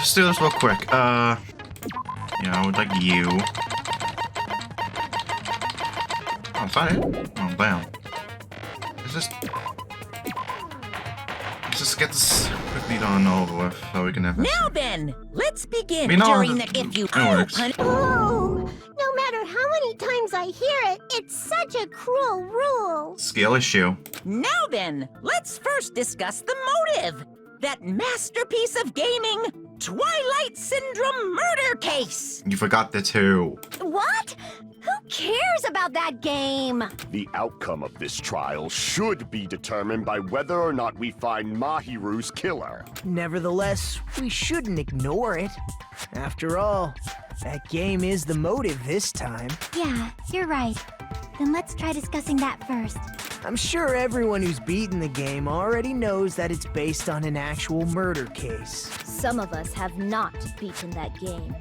Just do this real quick. Yeah, I would like you. Oh, is that it? Oh, damn. Let's just get this quickly done and over with so we can have Now then, let's begin We know during that- the if you it works. Oh, no matter how many times I hear it, it's such a cruel rule. skill issue. Now then, let's first discuss the motive. That masterpiece of gaming, Twilight Syndrome murder case. You forgot the 2. What? Who cares about that game? The outcome of this trial should be determined by whether or not we find Mahiru's killer. Nevertheless, we shouldn't ignore it. After all, that game is the motive this time. Yeah, you're right. Then let's try discussing that first. I'm sure everyone who's beaten the game already knows that it's based on an actual murder case. Some of us have not beaten that game.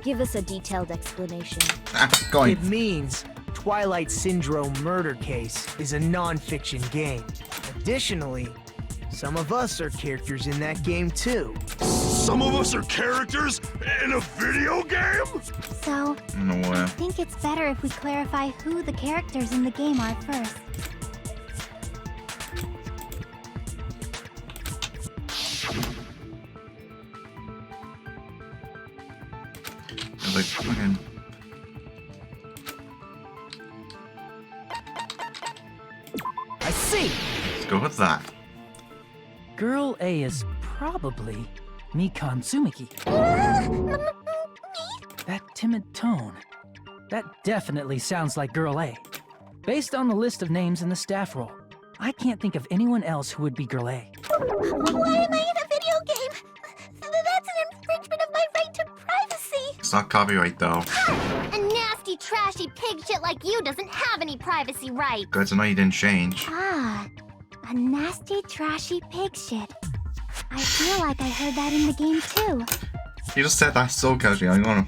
Give us a detailed explanation. Going. It means Twilight Syndrome Murder Case is a non-fiction game. Additionally, some of us are characters in that game too. Some of us are characters in a video game? So, No way. I think it's better if we clarify who the characters in the game are first. Like, fucking. I see! Let's go with that. Girl A is probably Mikan Tsumiki. That timid tone. That definitely sounds like Girl A. Based on the list of names in the staff roll, I can't think of anyone else who would be Girl A. Why am I in a video game? That's an infringement of my right to privacy. It's not copyright though. A nasty, trashy pig shit like you doesn't have any privacy rights. Good to know you didn't change. Ah, a nasty, trashy pig shit. I feel like I heard that in the game too. You just said that so casually. I'm gonna.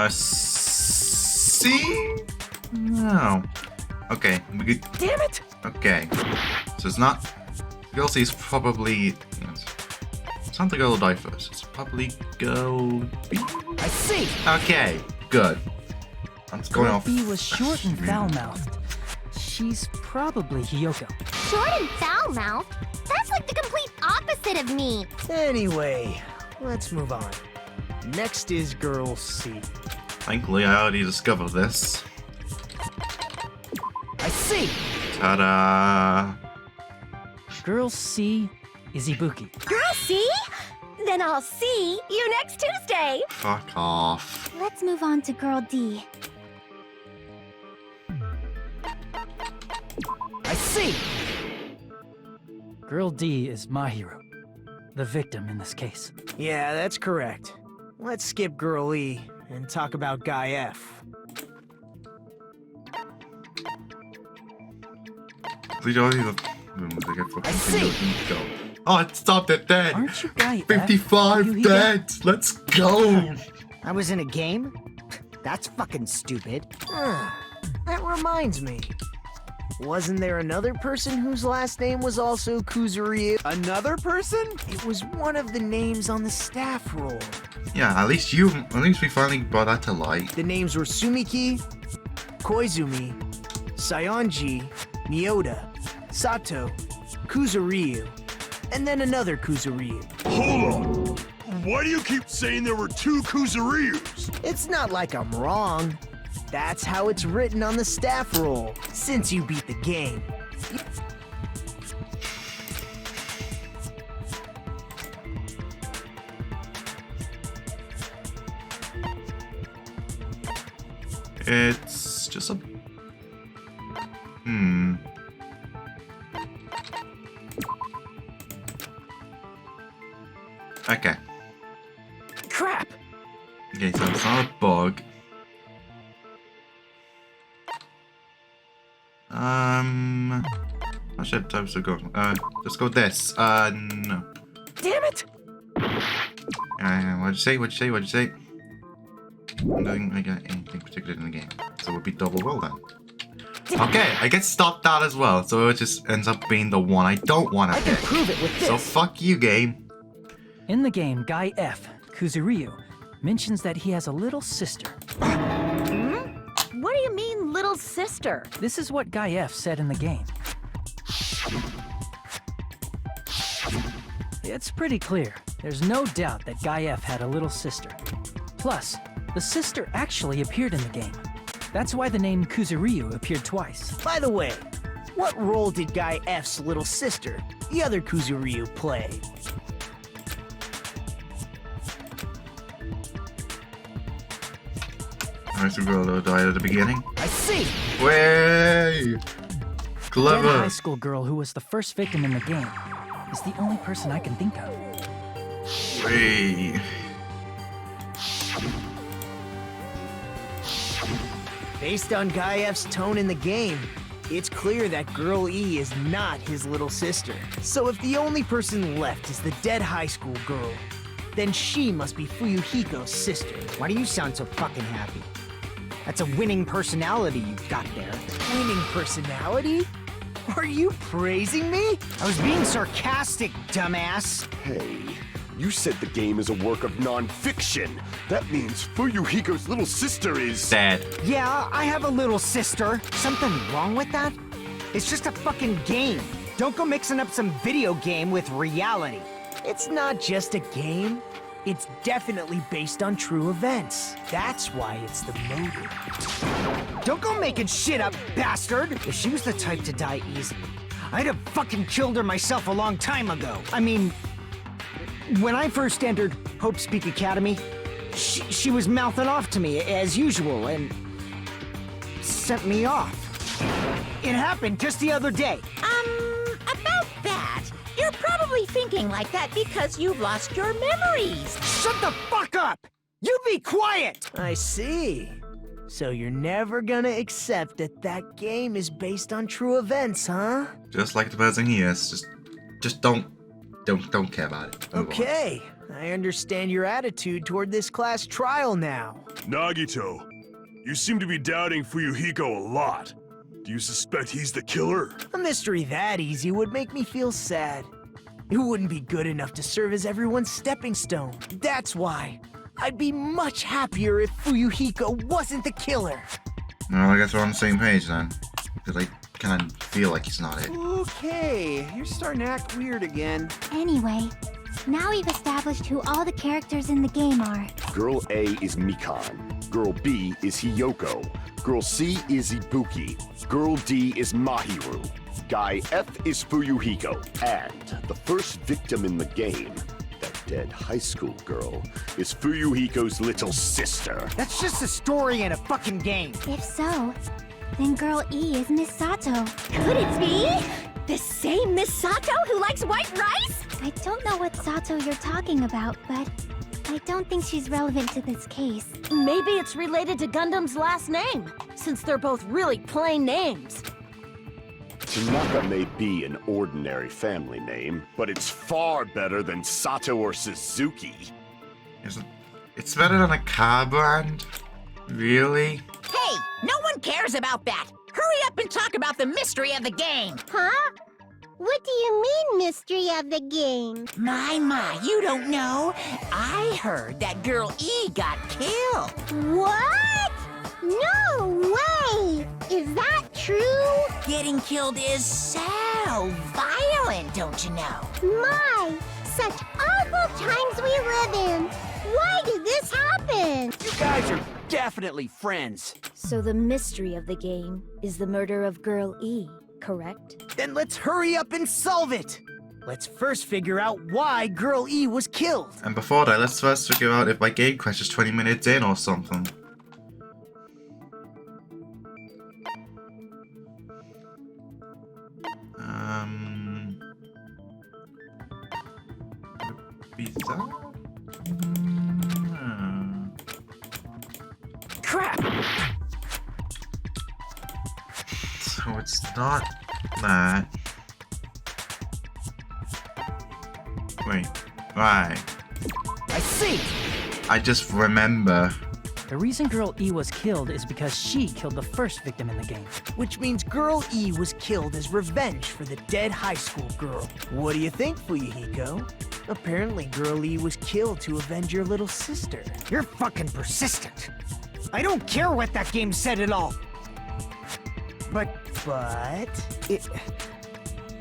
C? No. Okay, we could. Damn it! Okay. So it's not. Girl C is probably. It's not the girl who died first. It's probably girl B. I see! Okay, good. That's going Girl off. B was short and foul-mouthed. She's probably Hiyoko. Short and foul-mouthed? That's like the complete opposite of me. Anyway, let's move on. Next is Girl C. Thankfully, I already discovered this. I see! Ta-da! Girl C is Ibuki. Girl, see? Then I'll see you next Tuesday. Fuck off. Let's move on to Girl D. I see! Girl D is Mahiru, the victim in this case. Yeah, that's correct. Let's skip Girl E and talk about Guy F. Please don't even. I see. Go. Oh, it stopped it dead. Aren't you Guy F? 55 You dead. Let's go. I was in a game? That's fucking stupid. That reminds me. Wasn't there another person whose last name was also Kuzuryu? Another person? It was one of the names on the staff roll. Yeah, at least we finally brought that to light. The names were Sumiki, Koizumi, Sayonji, Mioda, Sato, Kuzuryu, and then another Kuzuryu. Hold on. Why do you keep saying there were 2 Kuzuryus? It's not like I'm wrong. That's how it's written on the staff roll, since you beat the game. It's just a. Okay. Crap! Okay, so it's not a bug. I should have to go. Let's go this. No. Damn it! What'd you say? What'd you say? What'd you say? I don't think I got anything particular in the game. So it would be double roll then. Okay, I get stopped out as well, so it just ends up being the one I don't want to I can pick. prove it with this. So fuck you, game. In the game, Guy F, Kuzuryu, mentions that he has a little sister. What do you mean, little sister? This is what Guy F said in the game. It's pretty clear. There's no doubt that Guy F had a little sister. Plus, the sister actually appeared in the game. That's why the name Kuzuryu appeared twice. By the way, what role did Guy F's little sister, the other Kuzuryu, play? High school girl died at the beginning. I see. Way! That Clever. high school girl who was the first victim in the game is the only person I can think of. Way. Based on Guy F's tone in the game, it's clear that Girl E is not his little sister. So if the only person left is the dead high school girl, then she must be Fuyuhiko's sister. Why do you sound so fucking happy? That's a winning personality you've got there. Winning personality? Are you praising me? I was being sarcastic, dumbass. Hey, you said the game is a work of non-fiction. That means Fuyuhiko's little sister is... Dead. Yeah, I have a little sister. Something wrong with that? It's just a fucking game. Don't go mixing up some video game with reality. It's not just a game. It's definitely based on true events. That's why it's the motive. Don't go making shit up, bastard! If she was the type to die easily, I'd have fucking killed her myself a long time ago. I mean, when I first entered Hope Speak Academy, she was mouthing off to me as usual and sent me off. It happened just the other day. About that. You're probably thinking like that because you've lost your memories. Shut the fuck up! You be quiet! I see. So you're never gonna accept that that game is based on true events, huh? Just like the person he is. Just don't care about it. Move on. Okay, I understand your attitude toward this class trial now. Nagito, you seem to be doubting Fuyuhiko a lot. Do you suspect he's the killer? A mystery that easy would make me feel sad. It wouldn't be good enough to serve as everyone's stepping stone. That's why I'd be much happier if Fuyuhiko wasn't the killer. Well, I guess we're on the same page then. Because I kind of feel like he's not it. Okay, you're starting to act weird again. Anyway, now we've established who all the characters in the game are. Girl A is Mikan. Girl B is Hiyoko. Girl C is Ibuki. Girl D is Mahiru. Guy F is Fuyuhiko. And the first victim in the game, that dead high school girl, is Fuyuhiko's little sister. That's just a story in a fucking game. If so, then Girl E is Miss Sato. Could it be? The same Miss Sato who likes white rice? I don't know what Sato you're talking about, but I don't think she's relevant to this case. Maybe it's related to Gundam's last name, since they're both really plain names. Tanaka may be an ordinary family name, but it's far better than Sato or Suzuki. It's better than a car brand? Really? Hey, no one cares about that. Hurry up and talk about the mystery of the game. Huh? What do you mean, mystery of the game? My, you don't know. I heard that Girl E got killed. What? No way! Is that true? Getting killed is so violent, don't you know? My, such awful times we live in. Why did this happen? You guys are definitely friends. So the mystery of the game is the murder of Girl E, correct? Then let's hurry up and solve it! Let's first figure out why Girl E was killed. And before that, let's first figure out if my game crashes 20 minutes in or something. Be that? Crap! So it's not that. Wait, right. I see! I just remember The reason Girl E was killed is because she killed the first victim in the game. Which means Girl E was killed as revenge for the dead high school girl. What do you think, Fuyuhiko? Apparently, Girl E was killed to avenge your little sister. You're fucking persistent. I don't care what that game said at all. But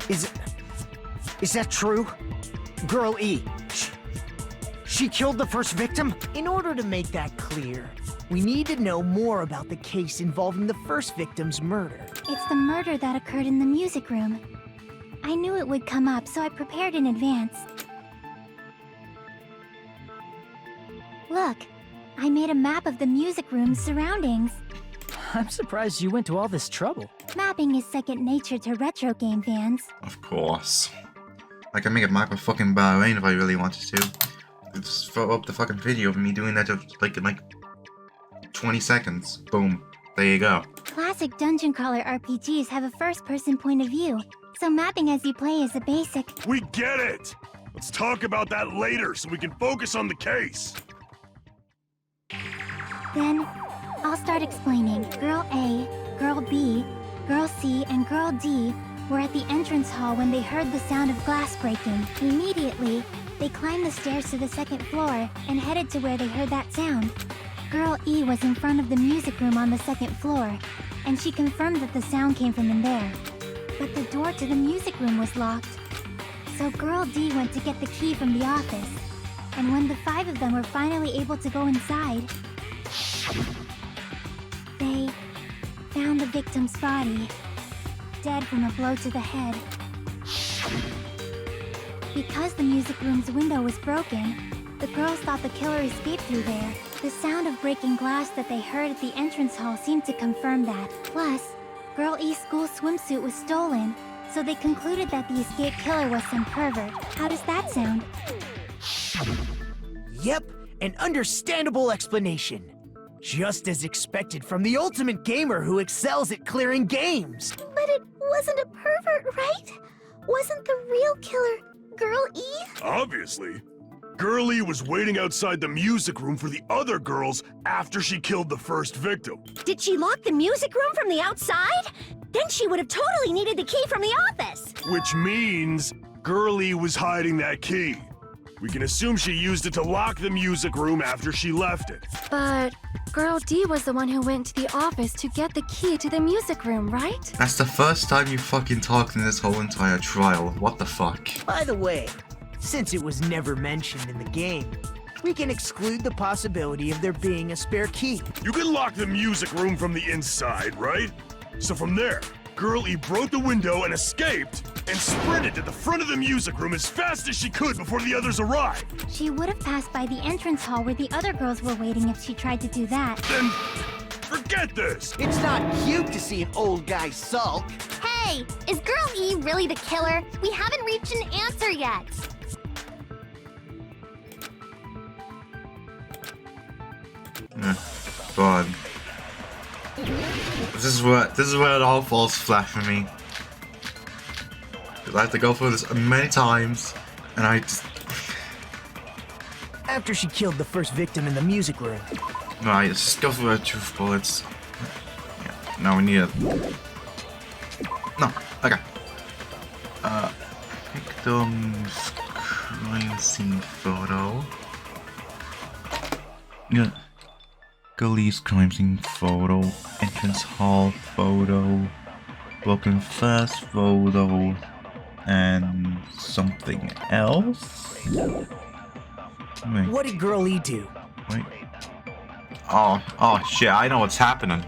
is that true? Girl E, she killed the first victim? In order to make that clear, we need to know more about the case involving the first victim's murder. It's the murder that occurred in the music room. I knew it would come up, so I prepared in advance. Look, I made a map of the music room's surroundings. I'm surprised you went to all this trouble. Mapping is second nature to retro game fans. Of course. I can make a map of fucking Bahrain if I really wanted to. Just throw up the fucking video of me doing that just like in like 20 seconds. Boom. There you go. Classic dungeon crawler RPGs have a first-person point of view, so mapping as you play is a basic. We get it! Let's talk about that later so we can focus on the case. Then, I'll start explaining. Girl A, Girl B, Girl C, and Girl D were at the entrance hall when they heard the sound of glass breaking. Immediately, they climbed the stairs to the second floor and headed to where they heard that sound. Girl E was in front of the music room on the second floor, and she confirmed that the sound came from in there. But the door to the music room was locked. So Girl D went to get the key from the office, and when the 5 of them were finally able to go inside, they found the victim's body, dead from a blow to the head. Because the music room's window was broken, the girls thought the killer escaped through there. The sound of breaking glass that they heard at the entrance hall seemed to confirm that. Plus, Girl E's school swimsuit was stolen, so they concluded that the escaped killer was some pervert. How does that sound? Yep, an understandable explanation. Just as expected from the ultimate gamer who excels at clearing games. But it wasn't a pervert, right? Wasn't the real killer Girl E? Obviously. Girl E was waiting outside the music room for the other girls after she killed the first victim. Did she lock the music room from the outside? Then she would have totally needed the key from the office. Which means Girl E was hiding that key. We can assume she used it to lock the music room after she left it. But Girl D was the one who went to the office to get the key to the music room, right? That's the first time you fucking talked in this whole entire trial. What the fuck? By the way, since it was never mentioned in the game, we can exclude the possibility of there being a spare key. You can lock the music room from the inside, right? So from there, Girl E broke the window and escaped, and sprinted to the front of the music room as fast as she could before the others arrived. She would have passed by the entrance hall where the other girls were waiting if she tried to do that. Then, forget this! It's not cute to see an old guy sulk. Hey, is Girl E really the killer? We haven't reached an answer yet. God. This is where it all falls flat for me. Because I have to go through this many times, and I just... After she killed the first victim in the music room. No, I just go through the truth bullets. Yeah, now we need a... No, okay. Victim's crime scene photo. Yeah. Gully's crime scene photo, entrance hall photo, broken fast photo, and something else? Wait, What did Girl E do? wait. Oh shit, I know what's happening.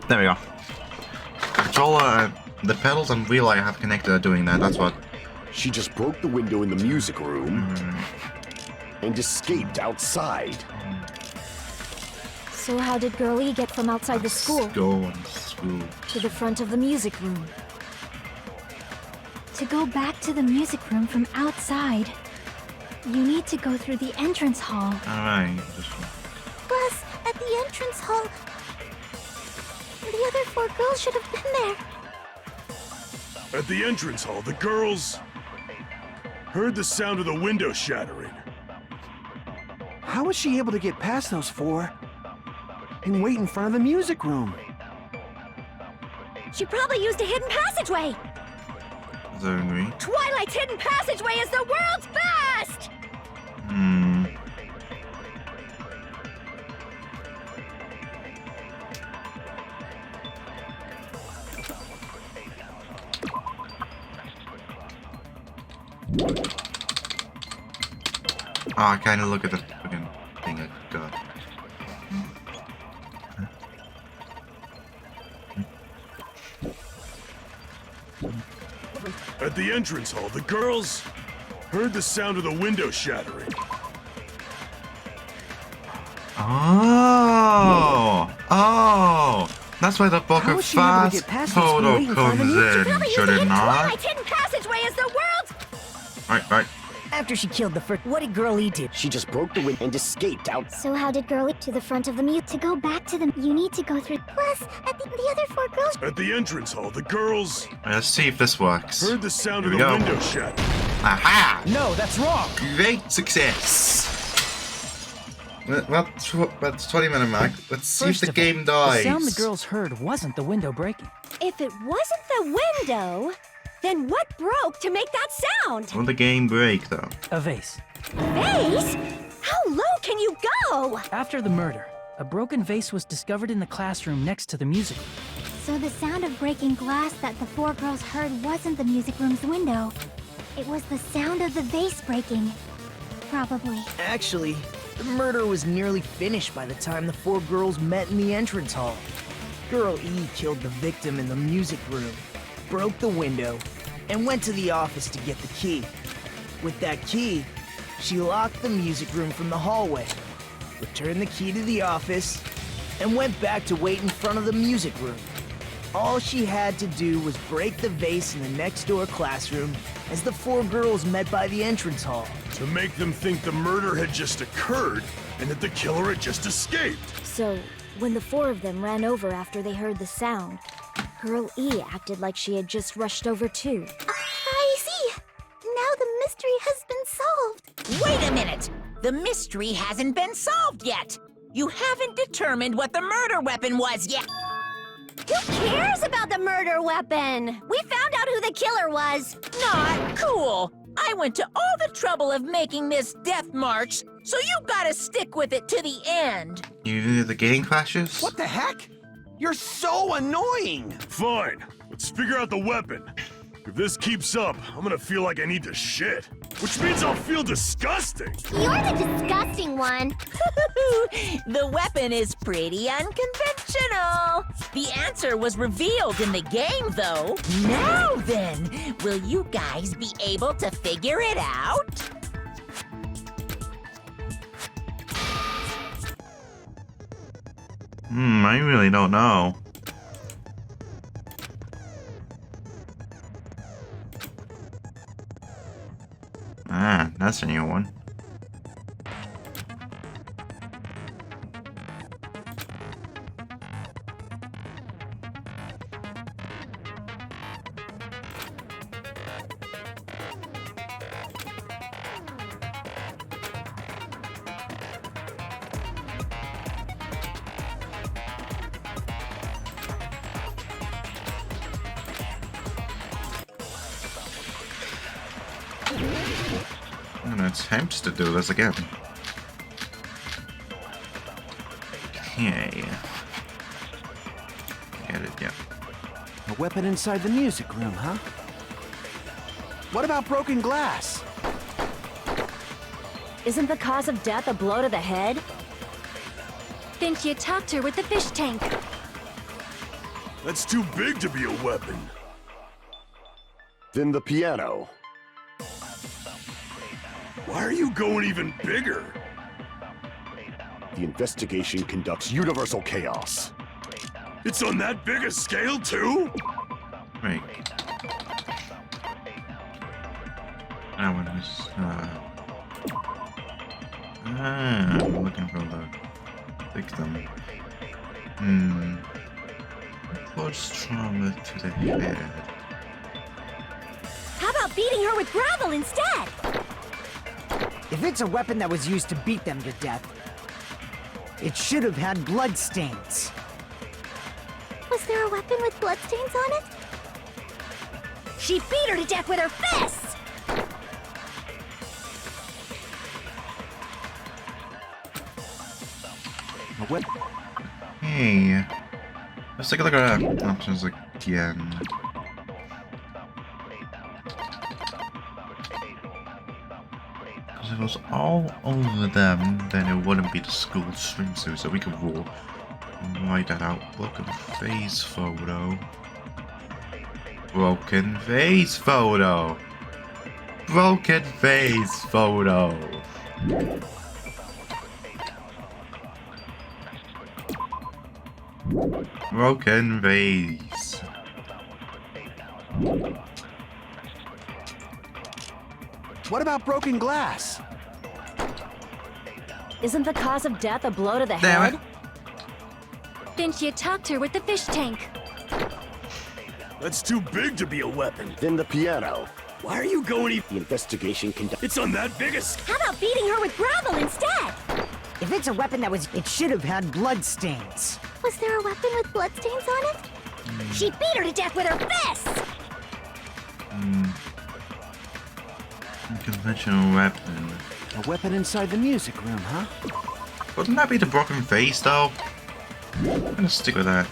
There we go. Controller, the pedals and wheel I have connected are doing that, that's what. She just broke the window in the music room and escaped outside. So how did Girl E get from outside the school Going through. to the front of the music room? To go back to the music room from outside, you need to go through the entrance hall. Alright, just... Plus, at the entrance hall, the other 4 girls should have been there. At the entrance hall, the girls heard the sound of the window shattering. How was she able to get past those four and wait in front of the music room? She probably used a hidden passageway. Is that agree? Twilight's hidden passageway is the world's best! Hmm. Oh, I kind of look at the fucking thing I got. At the entrance hall, the girls heard the sound of the window shattering. Oh! Oh! That's why the book How of is she able to fast get past this photo waiting for the comes music? in, should it not? Twilight's hidden passageway is the world's... Right. After she killed the first, what did Girl E do? She just broke the window and escaped out. So how did Girl E to the front of the mute? To go back to them, you need to go through. Plus, at the other four girls. At the entrance hall, the girls Let's see if this works. heard the sound Here of we the go. window shattering. Aha! No, that's wrong. Great success! Well, that's 20-minute mark. Let's see First if the of all, game dies. The sound the girls heard wasn't the window breaking. If it wasn't the window, then what broke to make that sound? Will the game break, though? A vase. Vase? How low can you go? After the murder, a broken vase was discovered in the classroom next to the music room. So the sound of breaking glass that the four girls heard wasn't the music room's window. It was the sound of the vase breaking. Probably. Actually, the murder was nearly finished by the time the four girls met in the entrance hall. Girl E killed the victim in the music room, broke the window, and went to the office to get the key. With that key, she locked the music room from the hallway, returned the key to the office, and went back to wait in front of the music room. All she had to do was break the vase in the next door classroom as the four girls met by the entrance hall. To make them think the murder had just occurred and that the killer had just escaped. So, when the four of them ran over after they heard the sound, Girl E acted like she had just rushed over too. I see. Now the mystery has been solved. Wait a minute! The mystery hasn't been solved yet! You haven't determined what the murder weapon was yet! Who cares about the murder weapon? We found out who the killer was. Not cool! I went to all the trouble of making this death march, so you gotta stick with it to the end! You do the game crashes? What the heck? You're so annoying! Fine, let's figure out the weapon. If this keeps up, I'm gonna feel like I need to shit. Which means I'll feel disgusting. You're the disgusting one. The weapon is pretty unconventional. The answer was revealed in the game, though. Now then, will you guys be able to figure it out? I really don't know. Ah, that's a new one. And attempts to do this again. Okay. Get it, yeah. A weapon inside the music room, huh? What about broken glass? Isn't the cause of death a blow to the head? Think you attacked her with the fish tank. That's too big to be a weapon. Then the piano. Why are you going even bigger? The investigation conducts universal chaos. It's on that big a scale, too? Right. That one is, I'm looking for the victim. Close trauma to the head. How about beating her with gravel instead? If it's a weapon that was used to beat them to death, it should have had bloodstains. Was there a weapon with bloodstains on it? She beat her to death with her fists! What? Hey. Let's take a look at our options again. Because if it was all over them, then it wouldn't be the school swimsuit, so we could write that out. Broken face photo. Broken face photo. Broken face photo. Broken vase. What about broken glass? Isn't the cause of death a blow to the Damn head? it. Then she attacked her with the fish tank. That's too big to be a weapon. Then the piano. Why are you going The investigation conducted. It's on that big a How about beating her with gravel instead? If it's a weapon that was, it should have had bloodstains. Was there a weapon with bloodstains on it? She beat her to death with her fists! Unconventional weapon. A weapon inside the music room, huh? Wouldn't that be the broken vase, though? I'm gonna stick with that.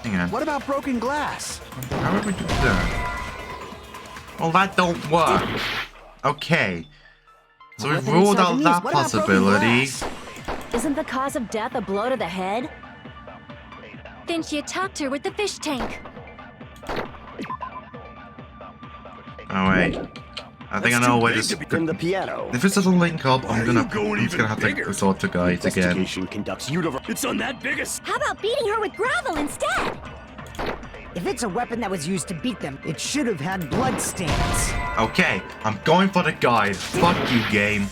Hang on. What about broken glass? How would we do that? Well, that don't work. Okay. So we've ruled out that possibility. Isn't the cause of death a blow to the head? Then she attacked her with the fish tank. Oh wait. I think I know where this. Then the piano. If it doesn't link up, I'm you gonna going have even to resort to guides again. Investigation conducts universe. It's on that biggest. How about beating her with gravel instead? If it's a weapon that was used to beat them, it should have had bloodstains. Okay, I'm going for the guide. Fuck you, game.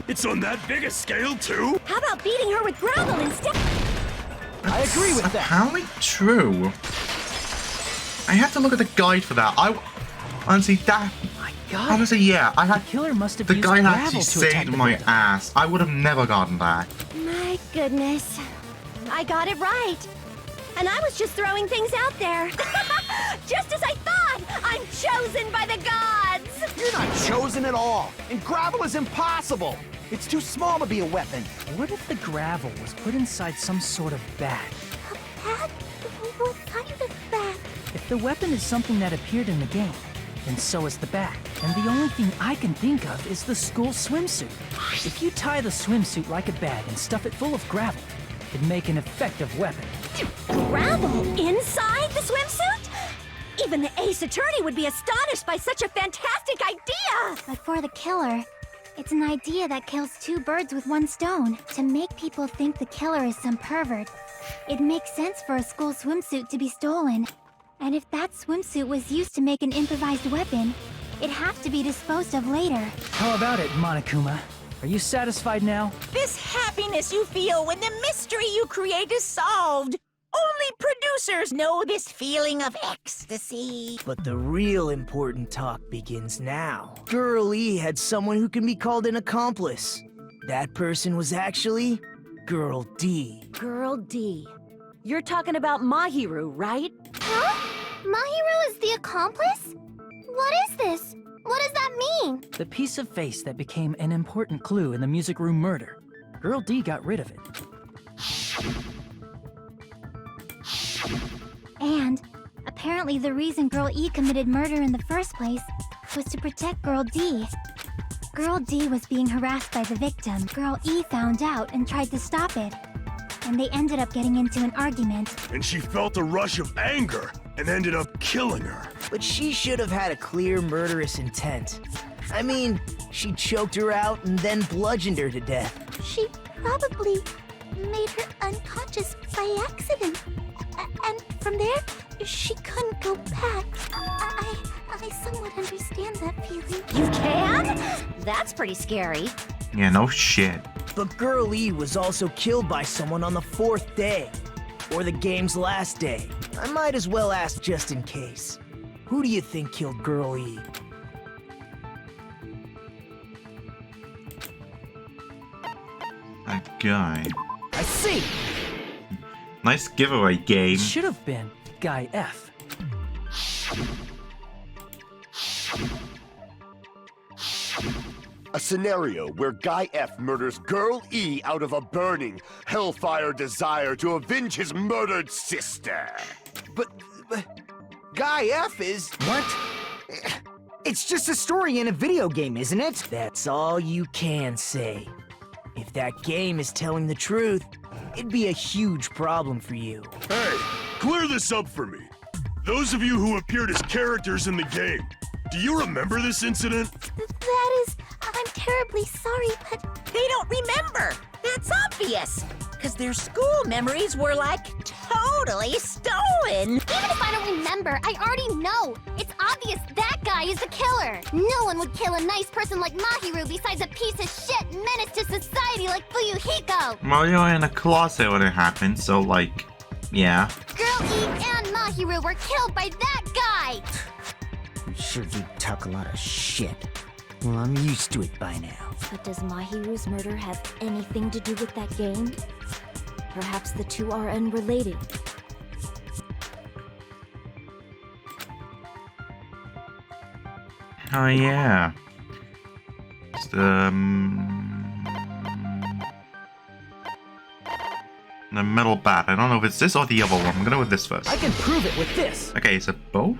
It's on that big a scale too. How about beating her with gravel instead? I agree with that. Apparently true. I have to look at the guide for that. Honestly, that. My God. Honestly, yeah, I had. Killer must have The used guide gravel actually to attack saved the my victim. ass. I would have never gotten that. My goodness. I got it right. And I was just throwing things out there. Just as I thought! I'm chosen by the gods! You're not chosen at all. And gravel is impossible. It's too small to be a weapon. What if the gravel was put inside some sort of bag? Bag? What kind of bag? If the weapon is something that appeared in the game, then so is the bag. And the only thing I can think of is the school swimsuit. If you tie the swimsuit like a bag and stuff it full of gravel, it'd make an effective weapon. Gravel inside the swimsuit? Even the ace attorney would be astonished by such a fantastic idea! But for the killer, it's an idea that kills two birds with one stone. To make people think the killer is some pervert, it makes sense for a school swimsuit to be stolen. And if that swimsuit was used to make an improvised weapon, it'd have to be disposed of later. How about it, Monokuma? Are you satisfied now? This happiness you feel when the mystery you create is solved. Only producers know this feeling of ecstasy. But the real important talk begins now. Girl E had someone who can be called an accomplice. That person was actually Girl D. Girl D. You're talking about Mahiru, right? Huh? Mahiru is the accomplice? What is this? What does that mean? The piece of face that became an important clue in the music room murder. Girl D got rid of it. And apparently the reason Girl E committed murder in the first place was to protect Girl D. Girl D was being harassed by the victim. Girl E found out and tried to stop it. And they ended up getting into an argument. And she felt a rush of anger and ended up killing her. But she should have had a clear murderous intent. I mean, she choked her out and then bludgeoned her to death. She probably made her unconscious by accident. And from there, she couldn't go back. I somewhat understand that feeling. You can? That's pretty scary. Yeah, no shit. But Girl E was also killed by someone on the 4th day, or the game's last day. I might as well ask just in case. Who do you think killed Girl E? That guy. I see! Nice giveaway game. It should have been Guy F. A scenario where Guy F murders Girl E out of a burning, hellfire desire to avenge his murdered sister. But Guy F is... What? It's just a story in a video game, isn't it? That's all you can say. If that game is telling the truth, it'd be a huge problem for you. Hey, clear this up for me. Those of you who appeared as characters in the game, do you remember this incident? That is... I'm terribly sorry, but... They don't remember. That's obvious. Because their school memories were, like, totally stolen. Even if I don't remember, I already know. It's obvious that guy is the killer. No one would kill a nice person like Mahiru besides a piece of shit menace to society like Fuyuhiko. Well, you're in a closet when it happened, so like, yeah. Girl E and Mahiru were killed by that guy. I'm sure you talk a lot of shit. Well, I'm used to it by now. But does Mahiru's murder have anything to do with that game? Perhaps the two are unrelated. Oh yeah. It's the metal bat. I don't know if it's this or the other one. I'm gonna go with this first. I can prove it with this. Okay, is it both?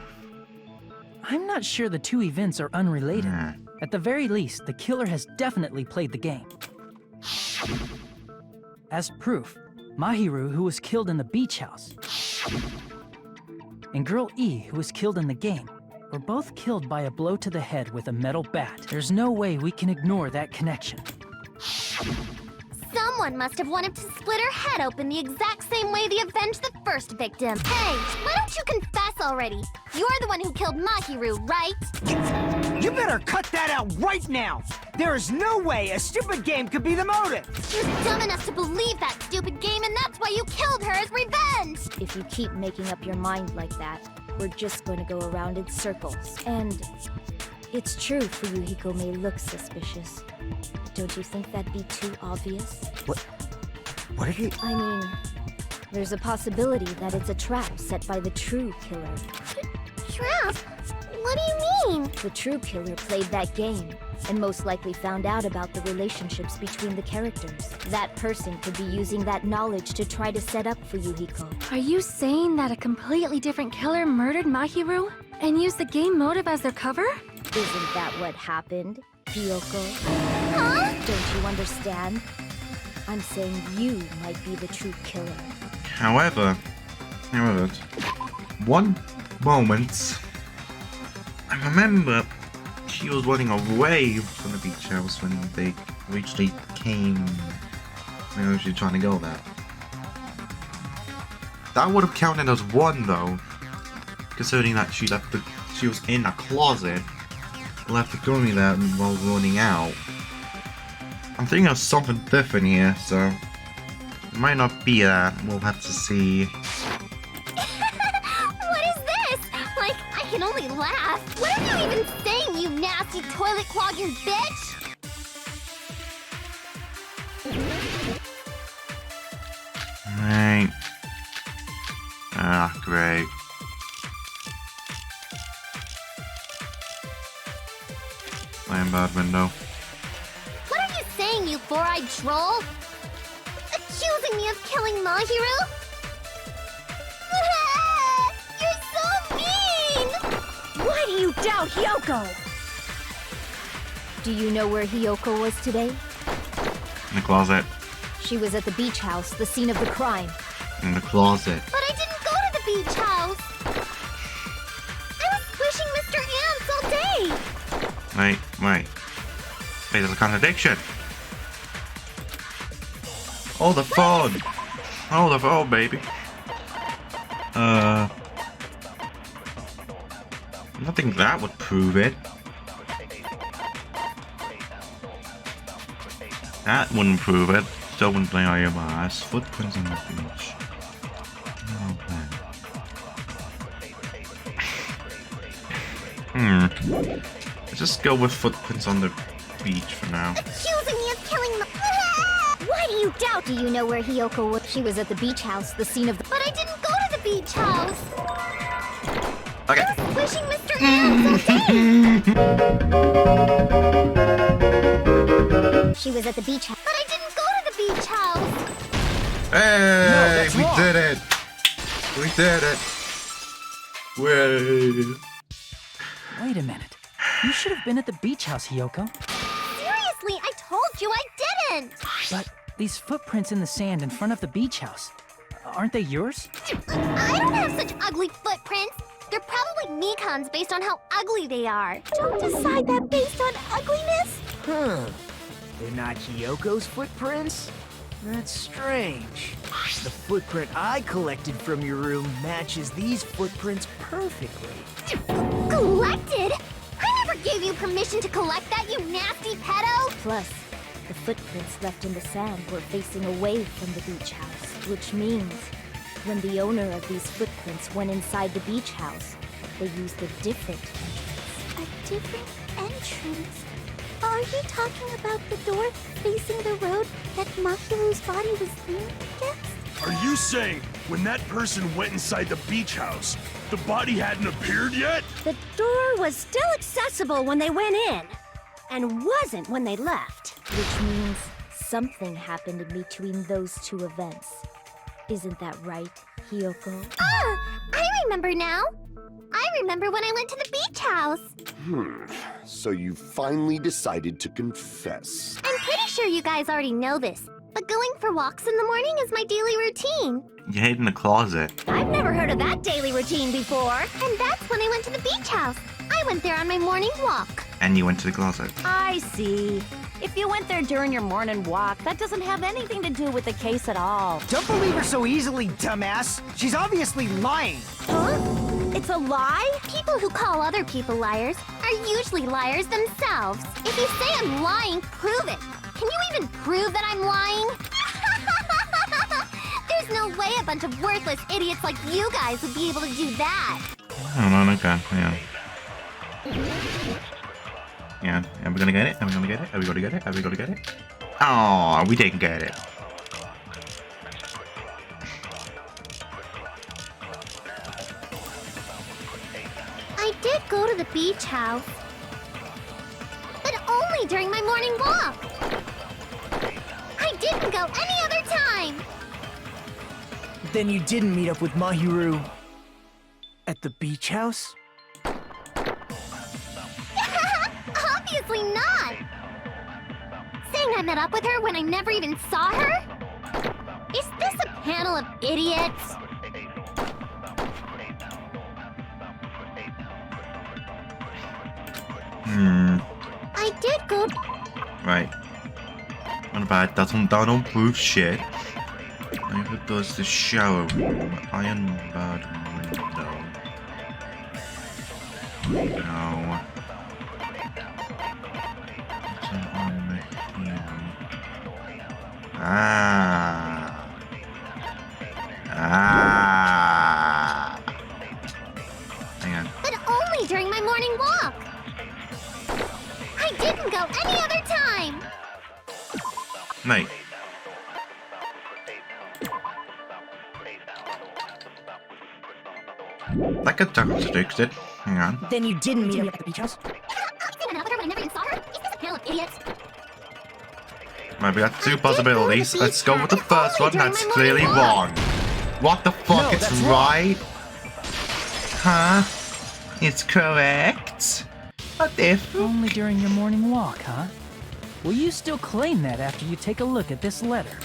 I'm not sure the two events are unrelated. Nah. At the very least, the killer has definitely played the game. As proof, Mahiru, who was killed in the beach house, and Girl E, who was killed in the game, were both killed by a blow to the head with a metal bat. There's no way we can ignore that connection. Someone must have wanted to split her head open the exact same way they avenged the first victim. Hey, why don't you confess already? You're the one who killed Mahiru, right? You better cut that out right now! There is no way a stupid game could be the motive! You're dumb enough to believe that stupid game, and that's why you killed her as revenge! If you keep making up your mind like that, we're just going to go around in circles. And it's true Fuyuhiko may look suspicious. Don't you think that'd be too obvious? What are you... I mean, there's a possibility that it's a trap set by the true killer. Trap? What do you mean? The true killer played that game, and most likely found out about the relationships between the characters. That person could be using that knowledge to try to set up Fuyuhiko. Are you saying that a completely different killer murdered Mahiru and used the game motive as their cover? Isn't that what happened, Kyoko? Huh? Don't you understand? I'm saying you might be the true killer. However, one moment, I remember she was running away from the beach house when they originally came. I know she was trying to go there. That would have counted as one though, considering that she was in a closet, left the gummy there while running out. I'm thinking of something different here, so it might not be that. We'll have to see. What is this? Like, I can only laugh. What are you even saying, you nasty toilet clogging bitch? Right. Ah, great. Playing bad window. What are you saying, you four-eyed troll? Accusing me of killing Mahiru? You're so mean! Why do you doubt Hyoko? Do you know where Hyoko was today? In the closet. She was at the beach house, the scene of the crime. In the closet. But I didn't go to the beach house! I was pushing Mr. Ants all day! Wait. Wait, there's a contradiction. Oh, the phone. Oh, the phone, baby. I don't think that would prove it. That wouldn't prove it. Still wouldn't play all your boss. Footprints on the beach. Let's just go with footprints on the beach for now. Accusing me of killing the... Why do you doubt? Do you know where Hiyoko was? She was at the beach house, the scene of the... But I didn't go to the beach house. Okay. I was wishing Mr. Ants She was at the beach house. But I didn't go to the beach house. Hey, that's we wrong. did it! We did it! Way! Wait a minute. You should have been at the beach house, Hiyoko. Seriously, I told you I didn't. But these footprints in the sand in front of the beach house, aren't they yours? I don't have such ugly footprints. They're probably Mikan's based on how ugly they are. Don't decide that based on ugliness. Huh. They're not Hiyoko's footprints? That's strange. The footprint I collected from your room matches these footprints perfectly. Collected? I never gave you permission to collect that, you nasty pedo! Plus, the footprints left in the sand were facing away from the beach house, which means when the owner of these footprints went inside the beach house, they used a different entrance. A different entrance? Are you talking about the door facing the road that Mahiru's body was leaning against? Are you saying when that person went inside the beach house, the body hadn't appeared yet? The door was still accessible when they went in, and wasn't when they left. Which means something happened in between those two events. Isn't that right, Hiyoko? Ah! I remember now! I remember when I went to the beach house. So you finally decided to confess. I'm pretty sure you guys already know this, but going for walks in the morning is my daily routine. You hid in the closet. I've never heard of that daily routine before. And that's when I went to the beach house. I went there on my morning walk. And you went to the closet. I see. If you went there during your morning walk, that doesn't have anything to do with the case at all. Don't believe her so easily, dumbass. She's obviously lying. Huh? It's a lie? People who call other people liars are usually liars themselves. If you say I'm lying, prove it. Can you even prove that I'm lying? There's no way a bunch of worthless idiots like you guys would be able to do that. I don't know, okay, yeah. Yeah, are we gonna get it? Are we gonna get it? Are we gonna get it? Are we gonna get it? Oh, we didn't get it. I did go to the beach house, but only during my morning walk. I didn't go any other time. Then you didn't meet up with Mahiru at the beach house? Obviously not. Saying I met up with her when I never even saw her? Is this a panel of idiots? I did go. Right. What about that don't prove shit. Neither does the shower room. Iron bed window. No. Ah. Hang on. But only during my morning walk. I didn't go any other time. Mate. That could contradict it. Hang on. Then you didn't meet up at the beach house? Saying I met up with her when I never even saw her? Is this a panel of idiots? Right, we got two possibilities. Let's go with the first one. That's clearly wrong. What the fuck? No, It's that's right. Huh? It's correct. What if? Only during your morning walk, huh? Will you still claim that after you take a look at this letter?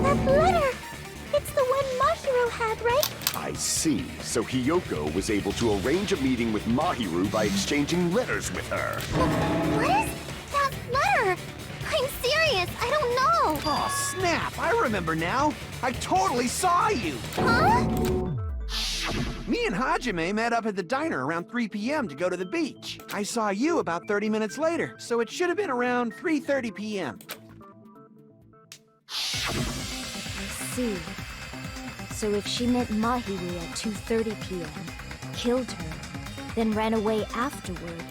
That letter! It's the one Mahiru had, right? I see. So Hiyoko was able to arrange a meeting with Mahiru by exchanging letters with her. What is that letter? I'm serious. serious. I don't know. Oh, snap! I remember now. I totally saw you. Huh? Me and Hajime met up at the diner around 3 p.m. to go to the beach. I saw you about 30 minutes later, so it should have been around 3:30 p.m. I see. So if she met Mahiru at 2:30 p.m., killed her, then ran away afterward,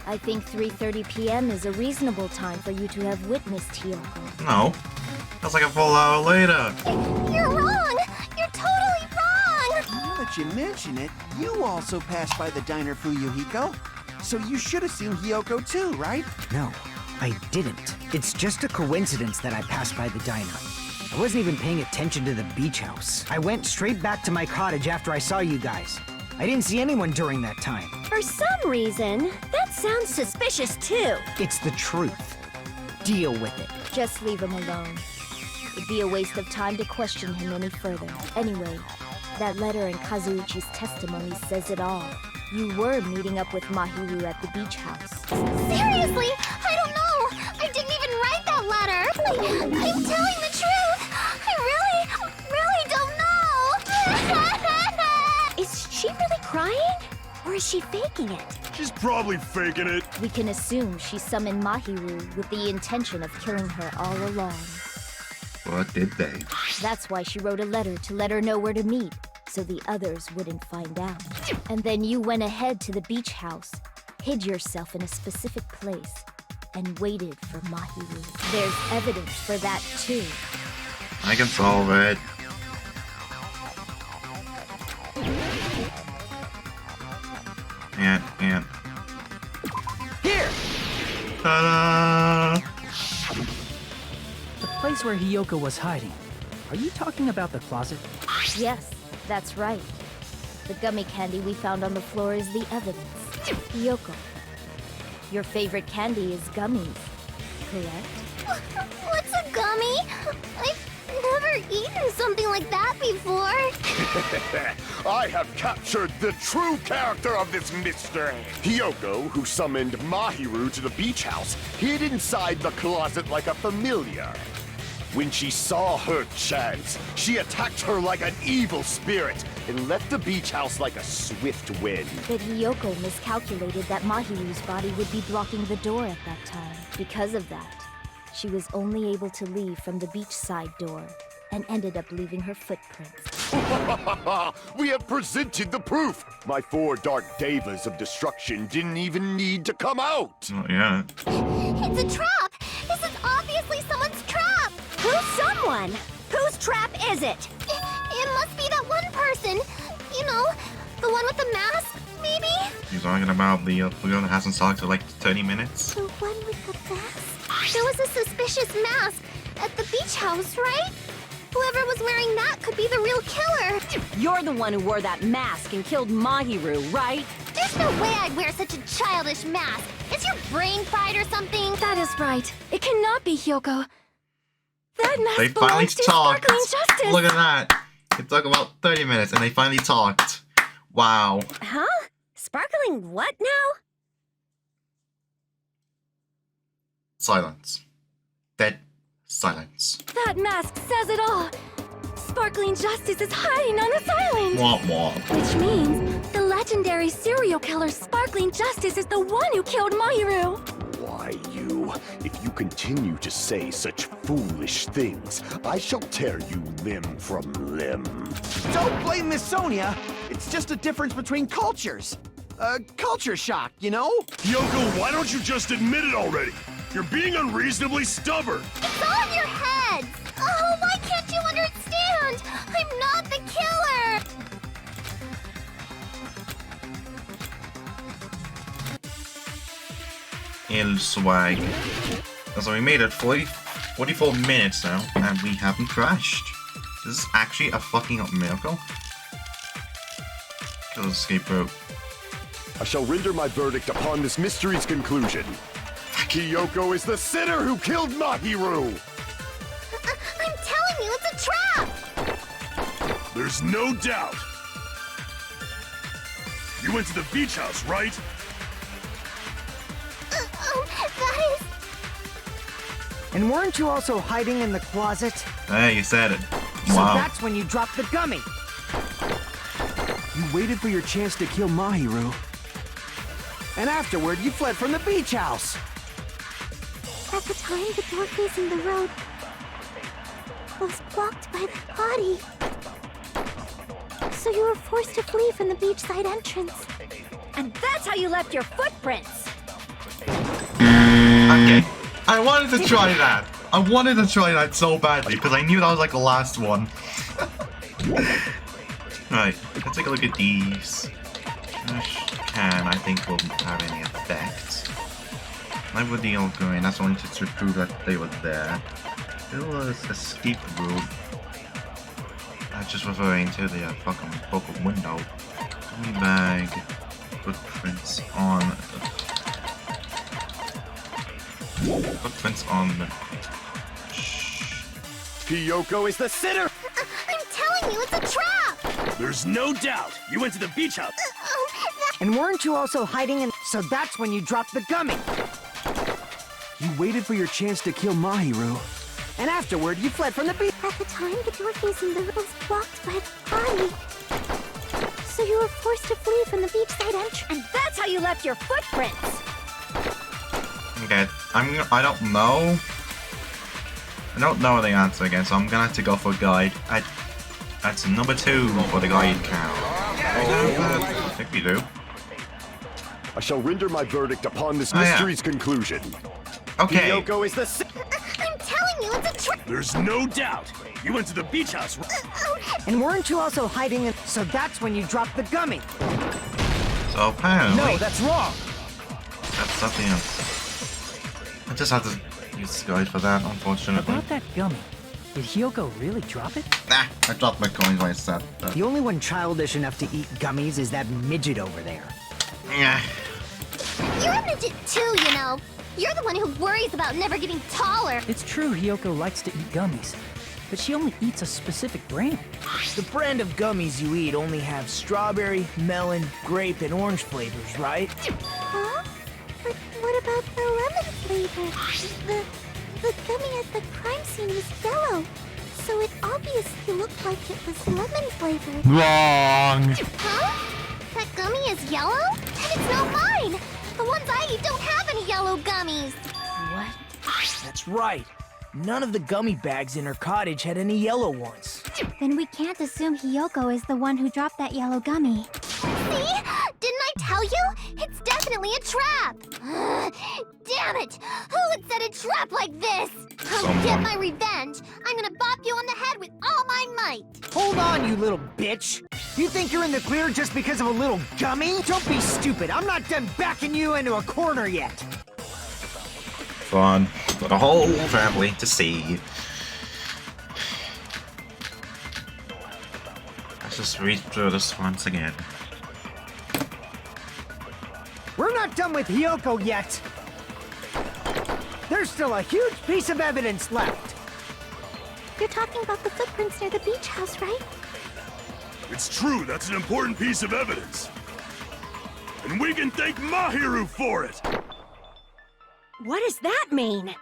I think 3:30 p.m. is a reasonable time for you to have witnessed Hiyoko. No. That's like a full hour later. You're wrong. You're totally wrong. Now that you mention it, you also passed by the diner, Fuyuhiko. So you should have seen Hiyoko too, right? No, I didn't. It's just a coincidence that I passed by the diner. I wasn't even paying attention to the beach house. I went straight back to my cottage after I saw you guys. I didn't see anyone during that time. For some reason, that sounds suspicious too. It's the truth. Deal with it. Just leave him alone. It'd be a waste of time to question him any further. Anyway, that letter in Kazuichi's testimony says it all. You were meeting up with Mahiru at the beach house. Seriously? I don't know. I didn't even write that letter. I'm telling the truth. I really don't know. Is she really crying? Or is she faking it? She's probably faking it. We can assume she summoned Mahiru with the intention of killing her all along. What did they? That's why she wrote a letter to let her know where to meet, so the others wouldn't find out. And then you went ahead to the beach house, hid yourself in a specific place, and waited for Mahiru. There's evidence for that too. I can solve it. And. Here! Ta-da! The place where Hiyoko was hiding. Are you talking about the closet? Yes, that's right. The gummy candy we found on the floor is the evidence. Hiyoko, your favorite candy is gummies, correct? What's a gummy? I've never eaten something like that before. I have captured the true character of this mystery. Hiyoko, who summoned Mahiru to the beach house, hid inside the closet like a familiar. When she saw her chance, she attacked her like an evil spirit and left the beach house like a swift wind. But Hiyoko miscalculated that Mahiru's body would be blocking the door at that time. Because of that, she was only able to leave from the beachside door and ended up leaving her footprints. We have presented the proof! My 4 dark devas of destruction didn't even need to come out! Not yet. It's a trap. This is obviously someone's trap. Who's someone? Whose trap is it? It must be that one person. You know, the one with the mask, maybe? He's talking about the girl that hasn't talked for like 30 minutes. The one with the mask? There was a suspicious mask at the beach house, right? Whoever was wearing that could be the real killer. You're the one who wore that mask and killed Mahiru, right? There's no way I'd wear such a childish mask. Is your brain fried or something? That is right. It cannot be Hiyoko. That mask They finally belongs to talked. Sparkling Justice. Look at that. It took about 30 minutes and they finally talked. Wow. Huh? Sparkling what now? Silence. Dead silence. That mask says it all. Sparkling Justice is hiding on this island. Womp womp. Which means the legendary serial killer Sparkling Justice is the one who killed Mahiru. Why, you? If you continue to say such foolish things, I shall tear you limb from limb. Don't blame Miss Sonia. It's just a difference between cultures. Culture shock, you know? Yoko, why don't you just admit it already? You're being unreasonably stubborn. It's all in your heads. Oh, why can't you understand? I'm not the killer. Il swag. So we made it 44 minutes now, and we haven't crashed. This is actually a fucking miracle. Kill the escape rope. I shall render my verdict upon this mystery's conclusion. Kyoko is the sinner who killed Mahiru! I'm telling you, it's a trap. There's no doubt. You went to the beach house, right? That is... And weren't you also hiding in the closet? Hey, you said it. So Wow. that's when you dropped the gummy. You waited for your chance to kill Mahiru. And afterward, you fled from the beach house. At the time, the door facing the road was blocked by the body. So you were forced to flee from the beachside entrance. And that's how you left your footprints! Okay. I wanted to try that. I wanted to try that so badly because I knew that was like the last one. Right, let's take a look at these. Trash can, I think, won't have any effect. Live with the old going, that's only to prove that they were there. There was escape route. That's just referring to the fucking broken window. Gummy bag. Footprints on the Hiyoko is the sinner! I'm telling you, it's a trap! There's no doubt. You went to the beach house. And weren't you also hiding in... So that's when you dropped the gummy. You waited for your chance to kill Mahiru. And afterward, you fled from the beach. At the time, the door facing the road was blocked by the body. So you were forced to flee from the beachside entrance. And that's how you left your footprints! Okay, I don't know. I don't know the answer again, so I'm gonna have to go for guide. That's number 2 for the guide count. I think we do. I shall render my verdict upon this Oh, yeah. mystery's conclusion. Okay. Hiyoko is the sinner. I'm telling you, it's a trap! There's no doubt. You went to the beach house. And weren't you also hiding in... So that's when you dropped the gummy. So apparently No, that's wrong. that's something else. I just have to use this guide for that, unfortunately. About that gummy, did Hiyoko really drop it? Nah, I dropped my coins when I said that. The only one childish enough to eat gummies is that midget over there. Yeah. You're a midget too, you know. You're the one who worries about never getting taller. It's true Hiyoko likes to eat gummies, but she only eats a specific brand. The brand of gummies you eat only have strawberry, melon, grape, and orange flavors, right? Huh? But what about the lemon flavor? The gummy at the crime scene was yellow. So it obviously looked like it was lemon flavored. Wrong. Huh? That gummy is yellow? And it's not mine! The ones I eat don't have any yellow gummies! What? That's right. None of the gummy bags in her cottage had any yellow ones. Then we can't assume Hiyoko is the one who dropped that yellow gummy. See? Didn't I tell you? It's definitely a trap! Damn it! Who would set a trap like this? I'll get my revenge! I'm gonna bop you on the head with all my might! Hold on, you little bitch! You think you're in the clear just because of a little gummy? Don't be stupid. I'm not done backing you into a corner yet. Fun for the whole family to see. Let's just read through this once again. We're not done with Hiyoko yet. There's still a huge piece of evidence left. You're talking about the footprints near the beach house, right? It's true, that's an important piece of evidence. And we can thank Mahiru for it! What does that mean?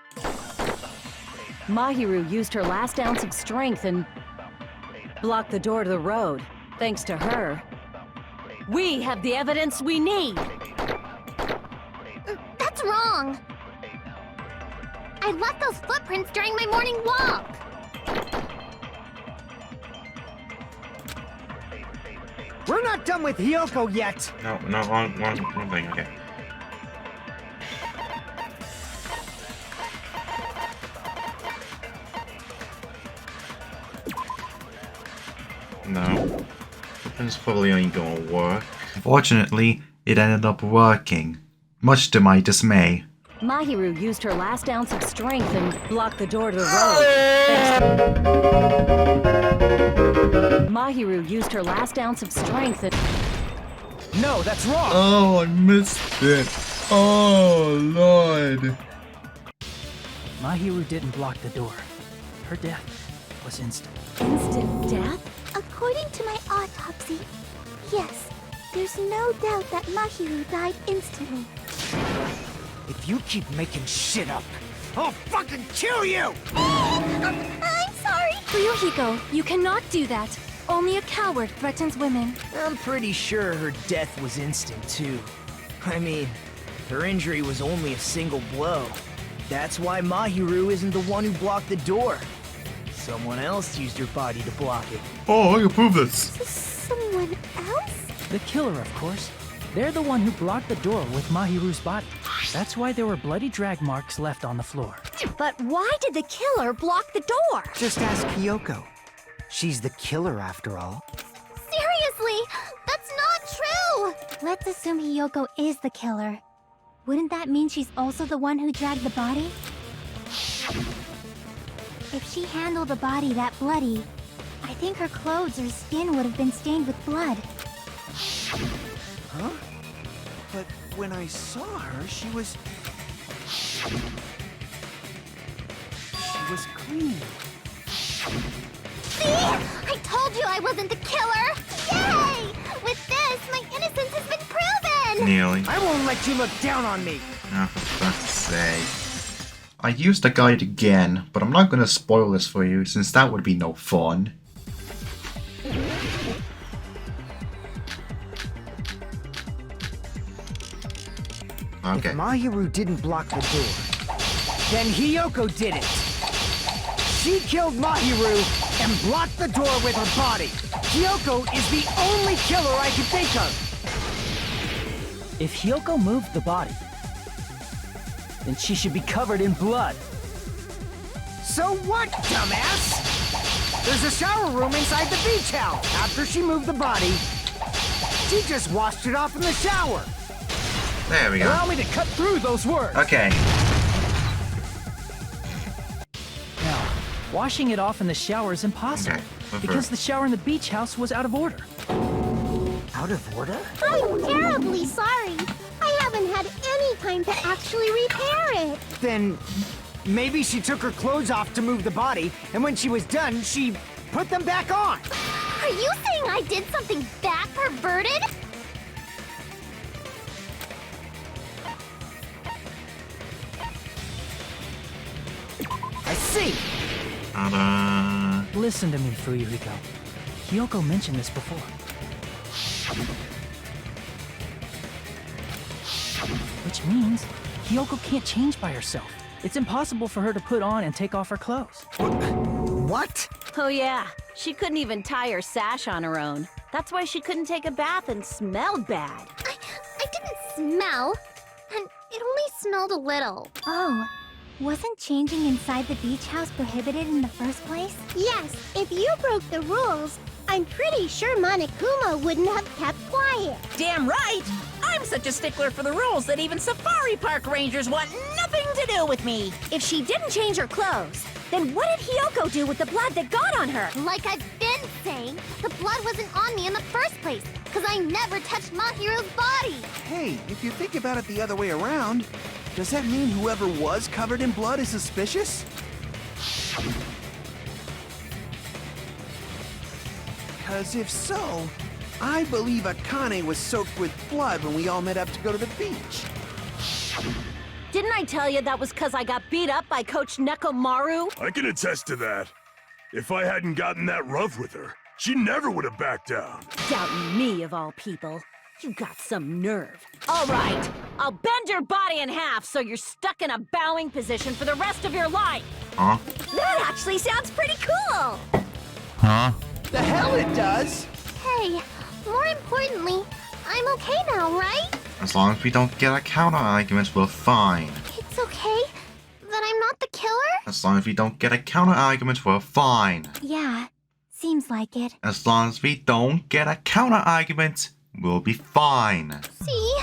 Mahiru used her last ounce of strength and blocked the door to the road. Thanks to her, we have the evidence we need! That's wrong! I left those footprints during my morning walk! We're not done with Hiyoko yet. No, one thing, okay. No. This probably ain't gonna work. Fortunately, it ended up working. Much to my dismay. Mahiru used her last ounce of strength and blocked the door to the road. Mahiru used her last ounce of strength and... No, that's wrong. Oh, I missed it. Oh, Lord. Mahiru didn't block the door. Her death was instant. Instant death? According to my autopsy, yes, there's no doubt that Mahiru died instantly. If you keep making shit up, I'll fucking kill you! I'm sorry. Ryuhiko, you cannot do that. Only a coward threatens women. I'm pretty sure her death was instant, too. I mean, her injury was only a single blow. That's why Mahiru isn't the one who blocked the door. Someone else used her body to block it. Oh, I can prove this. Someone else? The killer, of course. They're the one who blocked the door with Mahiru's body. That's why there were bloody drag marks left on the floor. But why did the killer block the door? Just ask Kyoko. She's the killer after all. Seriously, that's not true! Let's assume Hiyoko is the killer. Wouldn't that mean she's also the one who dragged the body? If she handled the body that bloody, I think her clothes or skin would have been stained with blood. Huh? But when I saw her, she was clean. See? I told you I wasn't the killer! Yay! With this, my innocence has been proven! Nearly. I won't let you look down on me! Oh, for fuck's sake. I used the guide again, but I'm not gonna spoil this for you, since that would be no fun. Okay. If Mahiru didn't block the door, then Hiyoko did it! She killed Mahiru and blocked the door with her body! Hiyoko is the only killer I can think of! If Hyoko moved the body, then she should be covered in blood. So what, dumbass? There's a shower room inside the beach house. After she moved the body, she just washed it off in the shower. There we go. Allow me to cut through those words. Okay. Now, washing it off in the shower is impossible. Okay. Because the shower in the beach house was out of order. Out of order? I'm terribly sorry. I haven't had any time to actually repair it. Then maybe she took her clothes off to move the body, and when she was done, she put them back on. Are you saying I did something that perverted? I see. Listen to me, Fuyuhiko. Hyoko mentioned this before. Which means Hyoko can't change by herself. It's impossible for her to put on and take off her clothes. What? Oh yeah, she couldn't even tie her sash on her own. That's why she couldn't take a bath and smelled bad. I didn't smell, and it only smelled a little. Oh, wasn't changing inside the beach house prohibited in the first place? Yes, if you broke the rules, I'm pretty sure Monokuma wouldn't have kept quiet. Damn right! I'm such a stickler for the rules that even safari park rangers want nothing to do with me. If she didn't change her clothes, then what did Hyoko do with the blood that got on her? Like I've been saying, the blood wasn't on me in the first place, because I never touched Mahiru's body. Hey, if you think about it the other way around, does that mean whoever was covered in blood is suspicious? Because if so, I believe Akane was soaked with blood when we all met up to go to the beach. Didn't I tell you that was because I got beat up by Coach Nekomaru? I can attest to that. If I hadn't gotten that rough with her, she never would have backed down. Doubting me, of all people. You got some nerve. All right, I'll bend your body in half so you're stuck in a bowing position for the rest of your life. Huh? That actually sounds pretty cool! Huh? The hell it does! Hey, more importantly, I'm okay now, right? As long as we don't get a counter argument, we're fine. It's okay that I'm not the killer? As long as we don't get a counter argument, we're fine. Yeah, seems like it. As long as we don't get a counter argument, we'll be fine. See?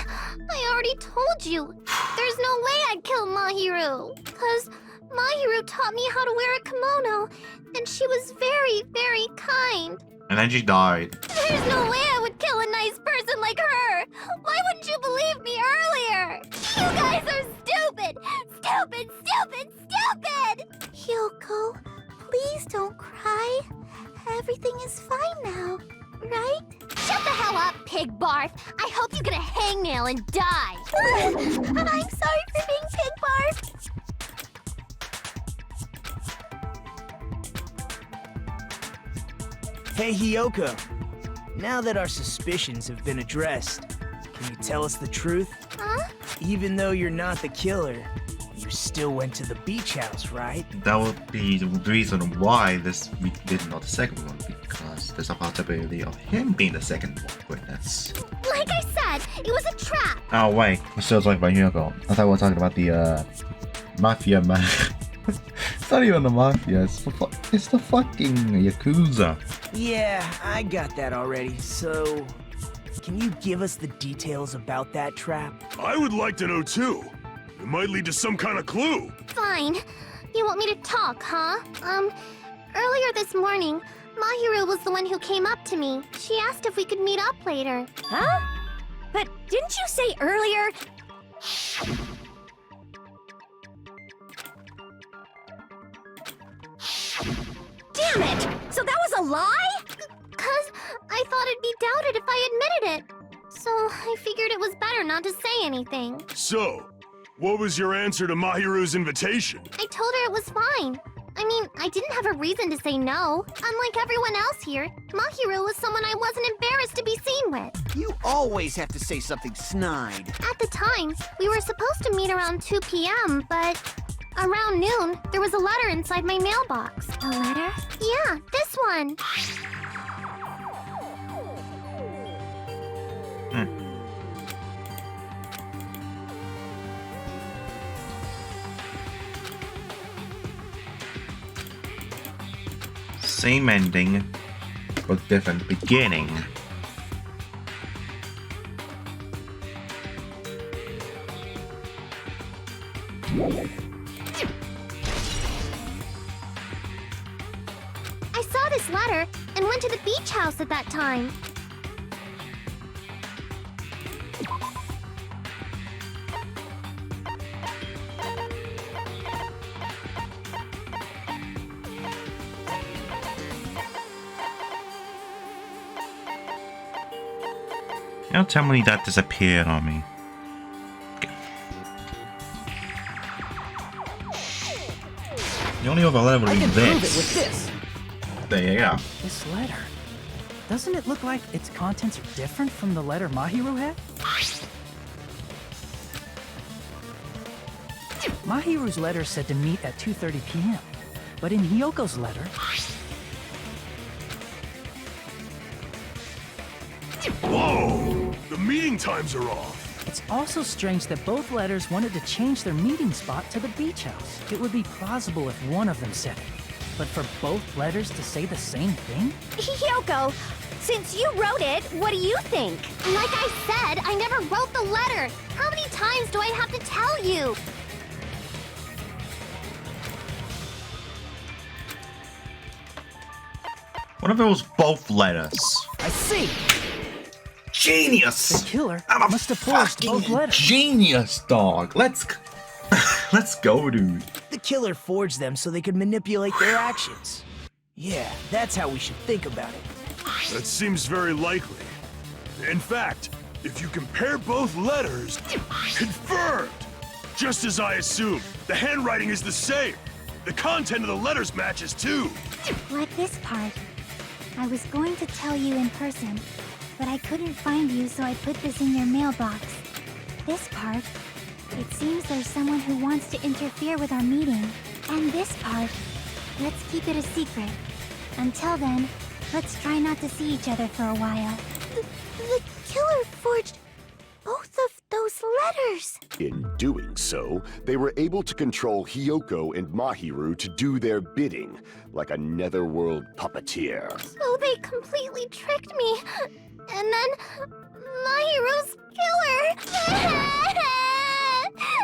I already told you. There's no way I'd kill Mahiru. Because Mahiru taught me how to wear a kimono, and she was very, very kind. And then she died. There's no way I would kill a nice person like her. Why wouldn't you believe me earlier? You guys are stupid! Stupid, stupid, stupid! Hyoko, please don't cry. Everything is fine now, right? Shut the hell up, pig barf! I hope you get a hangnail and die! I'm sorry for being pig barf. Hey, Hiyoko. Now that our suspicions have been addressed, can you tell us the truth? Huh? Even though you're not the killer, you still went to the beach house, right? That would be the reason why we did not the second one, because there's a possibility of him being the second witness. Like I said, it was a trap. Oh wait, we're still talking about Hiyoko. I thought we were talking about the mafia man. It's not even the mafia, it's the fucking Yakuza. Yeah, I got that already. So, can you give us the details about that trap? I would like to know too. It might lead to some kind of clue. Fine. You want me to talk, huh? Earlier this morning, Mahiru was the one who came up to me. She asked if we could meet up later. Huh? But didn't you say earlier? Damn it! So that was a lie? 'Cause I thought it'd be doubted if I admitted it. So I figured it was better not to say anything. So, what was your answer to Mahiru's invitation? I told her it was fine. I mean, I didn't have a reason to say no. Unlike everyone else here, Mahiru was someone I wasn't embarrassed to be seen with. You always have to say something snide. At the time, we were supposed to meet around 2 p.m., but around noon, there was a letter inside my mailbox. A letter? Yeah, this one. Same ending, but different beginning. I saw this letter and went to the beach house at that time. Don't tell me that disappeared on me. Okay. The only other level I is can prove it this. with this. There you go. This letter. Doesn't it look like its contents are different from the letter Mahiru had? Mahiru's letter said to meet at 2:30 p.m. But in Hiyoko's letter... Whoa! The meeting times are off. It's also strange that both letters wanted to change their meeting spot to the beach house. It would be plausible if one of them said it. But for both letters to say the same thing? Hiyoko, since you wrote it, what do you think? Like I said, I never wrote the letter. How many times do I have to tell you? What if it was both letters? I see! Genius! The killer I'm a must have forged both fucking letters. genius, dog. Let's go, dude. The killer forged them so they could manipulate their actions. Yeah, that's how we should think about it. That seems very likely. In fact, if you compare both letters, confirmed! Just as I assumed, the handwriting is the same. The content of the letters matches too. Like this part. I was going to tell you in person, but I couldn't find you, so I put this in your mailbox. This part. It seems there's someone who wants to interfere with our meeting. And this part. Let's keep it a secret. Until then, let's try not to see each other for a while. The killer forged both of those letters. In doing so, they were able to control Hiyoko and Mahiru to do their bidding, like a netherworld puppeteer. So they completely tricked me. And then Mahiru's killer.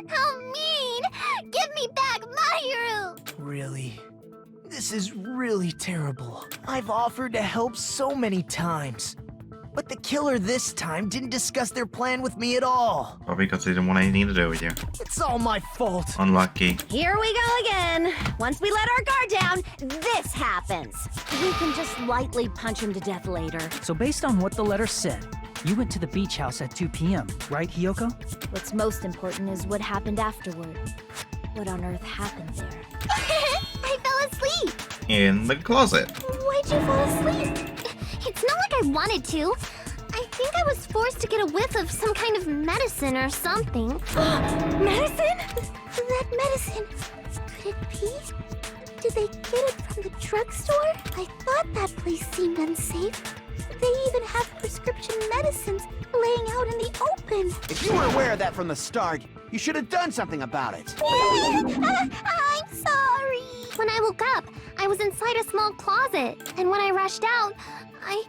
How mean! Give me back Mahiru! Really? This is really terrible. I've offered to help so many times. But the killer this time didn't discuss their plan with me at all. Probably because they didn't want anything to do with you. It's all my fault. Unlucky. Here we go again. Once we let our guard down, this happens. We can just lightly punch him to death later. So based on what the letter said, you went to the beach house at 2 p.m., right, Hiyoko? What's most important is what happened afterward. What on earth happened there? I fell asleep. In the closet. Why'd you fall asleep? It's not like I wanted to. I think I was forced to get a whiff of some kind of medicine or something. Medicine? That medicine. Could it be? Did they get it from the drugstore? I thought that place seemed unsafe. They even have prescription medicines laying out in the open. If you were aware of that from the start, you should have done something about it. I'm sorry. When I woke up, I was inside a small closet, and when I rushed out, I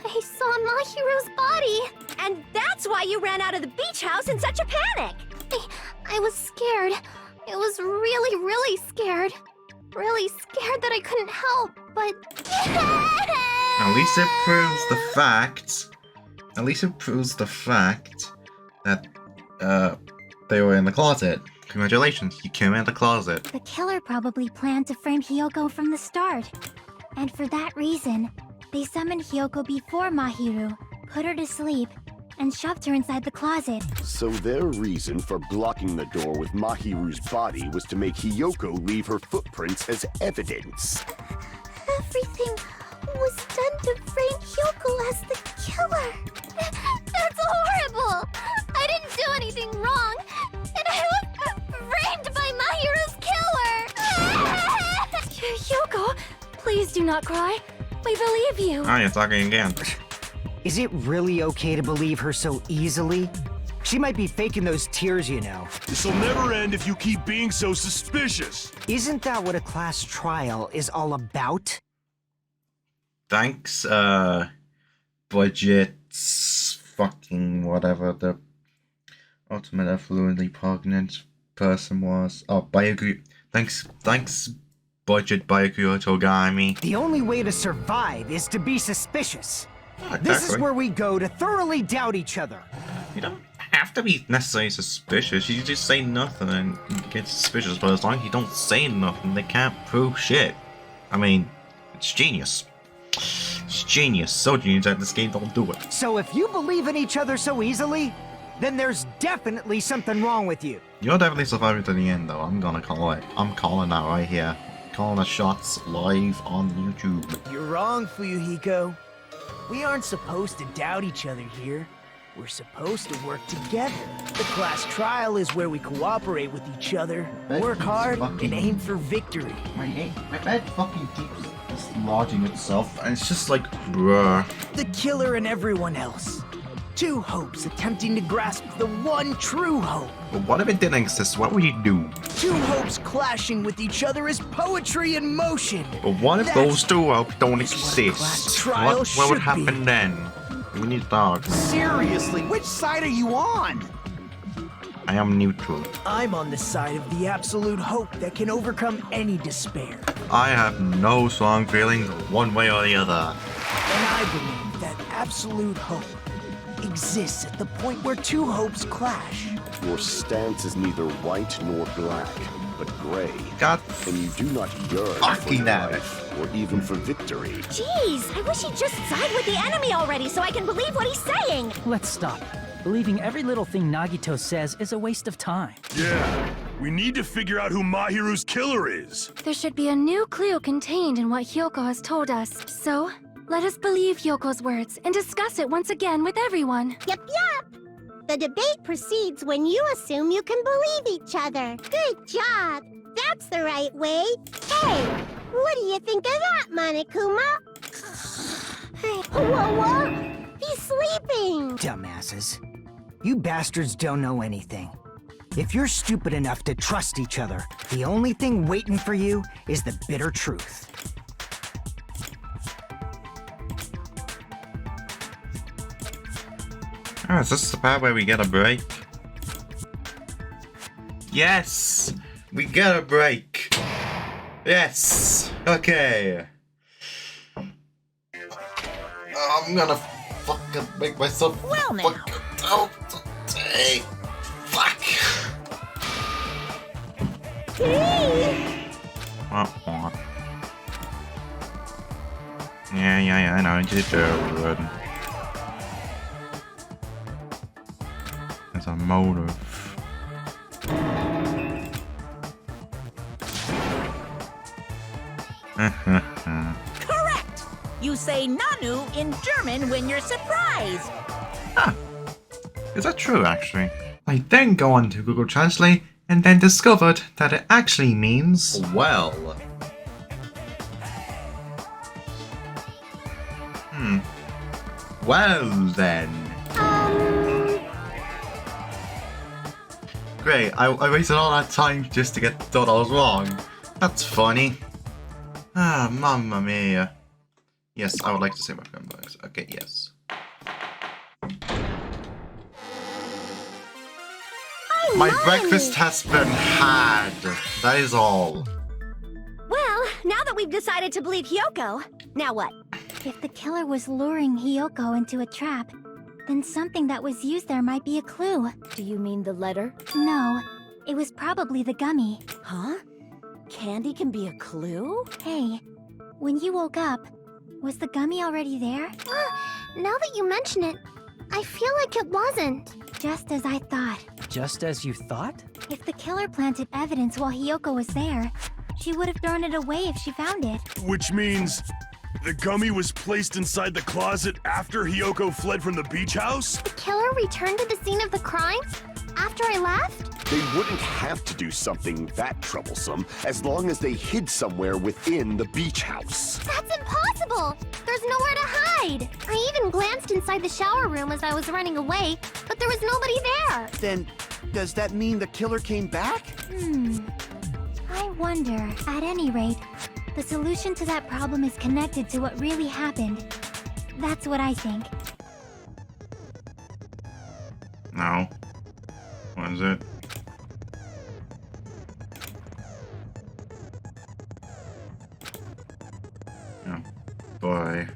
saw Mahiru's body. And that's why you ran out of the beach house in such a panic! I was scared. It was really, really scared. Really scared that I couldn't help, but... At least it proves the fact... At least it proves the fact that, they were in the closet. Congratulations, you came in the closet. The killer probably planned to frame Hiyoko from the start. And for that reason, they summoned Hiyoko before Mahiru, put her to sleep, and shoved her inside the closet. So their reason for blocking the door with Mahiru's body was to make Hiyoko leave her footprints as evidence. Everything was done to frame Hiyoko as the killer. That's horrible! I didn't do anything wrong, and I was framed by Mahiru's killer! Hiyoko, please do not cry. We believe you. Ah, you're talking again. Is it really okay to believe her so easily? She might be faking those tears, you know. This'll never end if you keep being so suspicious. Isn't that what a class trial is all about? Thanks, budgets, fucking whatever the ultimate affluently pregnant person was. Oh, Byakuya. Thanks, budget Byakuya Togami. The only way to survive is to be suspicious. Exactly. This is where we go to thoroughly doubt each other. You don't have to be necessarily suspicious. You just say nothing and you get suspicious. But as long as you don't say nothing, they can't prove shit. I mean, it's genius. It's genius. So genius that this game don't do it. So if you believe in each other so easily, then there's definitely something wrong with you. You're definitely surviving to the end, though. I'm gonna call it. I'm calling that right here. Calling the shots live on YouTube. You're wrong, Fuyuhiko. We aren't supposed to doubt each other here. We're supposed to work together. The class trial is where we cooperate with each other, work hard, and aim for victory. My bed fucking keeps lodging itself, and it's just like, bruh. The killer and everyone else. Two hopes attempting to grasp the one true hope. But what if it didn't exist? What would you do? Two hopes clashing with each other is poetry in motion. But what if those two hopes don't exist? What would happen then? We need dogs. Seriously, which side are you on? I am neutral. I'm on the side of the absolute hope that can overcome any despair. I have no strong feelings one way or the other. And I believe that absolute hope exists at the point where two hopes clash. Your stance is neither white nor black, but gray. God. And you do not yearn for life or even for victory. Jeez, I wish he'd just side with the enemy already so I can believe what he's saying. Let's stop. Believing every little thing Nagito says is a waste of time. Yeah, we need to figure out who Mahiru's killer is. There should be a new clue contained in what Hiyoko has told us. So, let us believe Hyoko's words and discuss it once again with everyone. Yep. The debate proceeds when you assume you can believe each other. Good job. That's the right way. Hey, what do you think of that, Monokuma? Whoa. He's sleeping. Dumbasses. You bastards don't know anything. If you're stupid enough to trust each other, the only thing waiting for you is the bitter truth. Oh, is this the part where we get a break? Yes! We get a break! Yes! Okay! I'm gonna fucking make myself Well now. out today! Fuck! Yeah, I know, you do it. There's a motive. Correct! You say Nanu in German when you're surprised. Huh. Is that true, actually? I then go on to Google Translate and then discovered that it actually means well. Well then. Great, I wasted all that time just to get thought I was wrong. That's funny. Ah, mamma mia. Yes, I would like to say my grandmother's. Okay, yes. My breakfast has been had. That is all. Well, now that we've decided to believe Hyoko, now what? If the killer was luring Hyoko into a trap, then something that was used there might be a clue. Do you mean the letter? No, it was probably the gummy. Huh? Candy can be a clue? Hey, when you woke up, was the gummy already there? Now that you mention it, I feel like it wasn't. Just as I thought. Just as you thought? If the killer planted evidence while Hyoko was there, she would have thrown it away if she found it. Which means the gummy was placed inside the closet after Hyoko fled from the beach house? The killer returned to the scene of the crime after I left? They wouldn't have to do something that troublesome as long as they hid somewhere within the beach house. That's impossible! There's nowhere to hide! I even glanced inside the shower room as I was running away, but there was nobody there! Then, does that mean the killer came back? I wonder. At any rate, the solution to that problem is connected to what really happened. That's what I think. No. What is it? Oh, boy.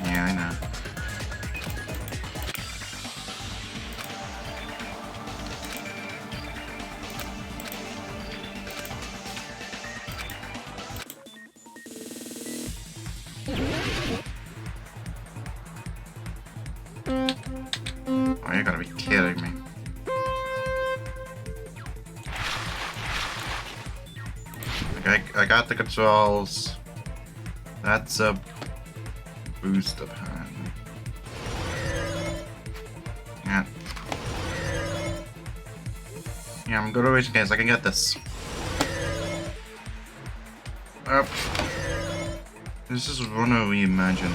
Yeah, I know. Oh, you gotta be kidding me. Okay, I got the controls. That's a boost apparently. Yeah. Yeah, I'm good at racing games. I can get this. Up. This is Runner reimagined.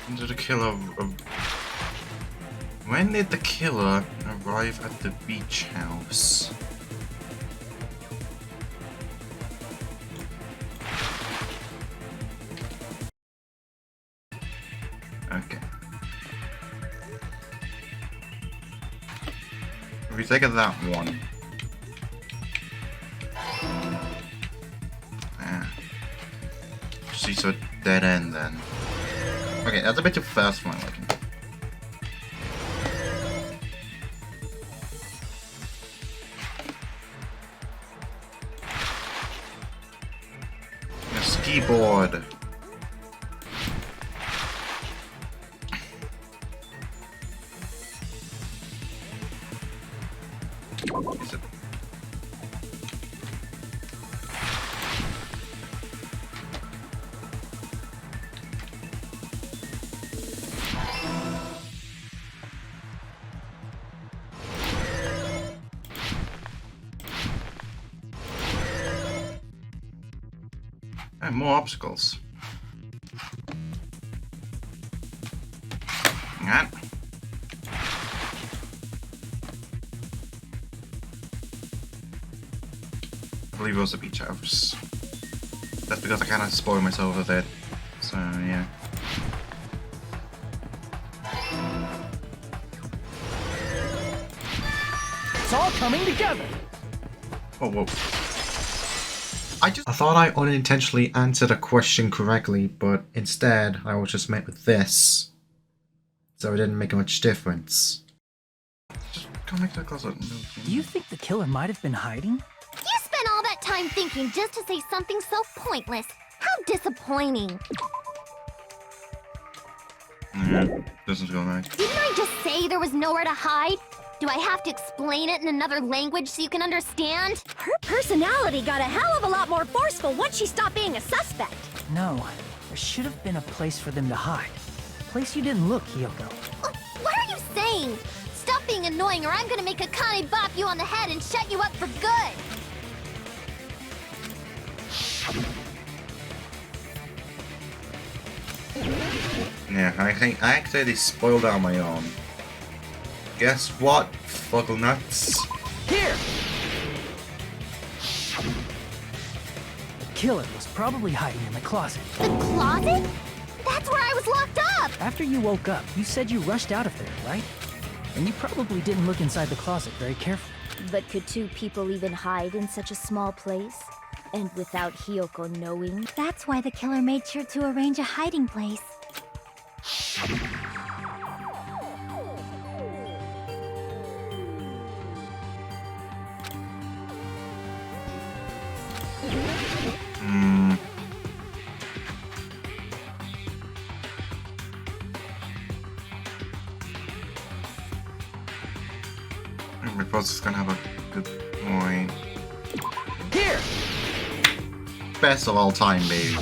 When did the killer when did the killer arrive at the beach house? Okay. If we take it that one. See, so dead end then. Okay, that's a bit too fast for my liking. A ski board. Is it? And more obstacles. Hang on. I believe it was a beach house. That's because I kind of spoiled myself a bit. So, yeah. It's all coming together. Whoa, whoa. I thought I unintentionally answered a question correctly, but instead I was just met with this. So it didn't make much difference. Just go make that closet. Do you think the killer might have been hiding? You spent all that time thinking just to say something so pointless. How disappointing. This is going right. Didn't I just say there was nowhere to hide? Do I have to explain it in another language so you can understand? Her personality got a hell of a lot more forceful once she stopped being a suspect. No, there should have been a place for them to hide. A place you didn't look, Hiyoko. What are you saying? Stop being annoying or I'm gonna make Akane bop you on the head and shut you up for good! Yeah, I think I actually spoiled out my own. Guess what, fuckle nuts? Here! The killer was probably hiding in the closet. The closet? That's where I was locked up! After you woke up, you said you rushed out of there, right? And you probably didn't look inside the closet very carefully. But could two people even hide in such a small place? And without Hiyoko knowing? That's why the killer made sure to arrange a hiding place. My boss is gonna have a good point. Here! Best of all time, baby.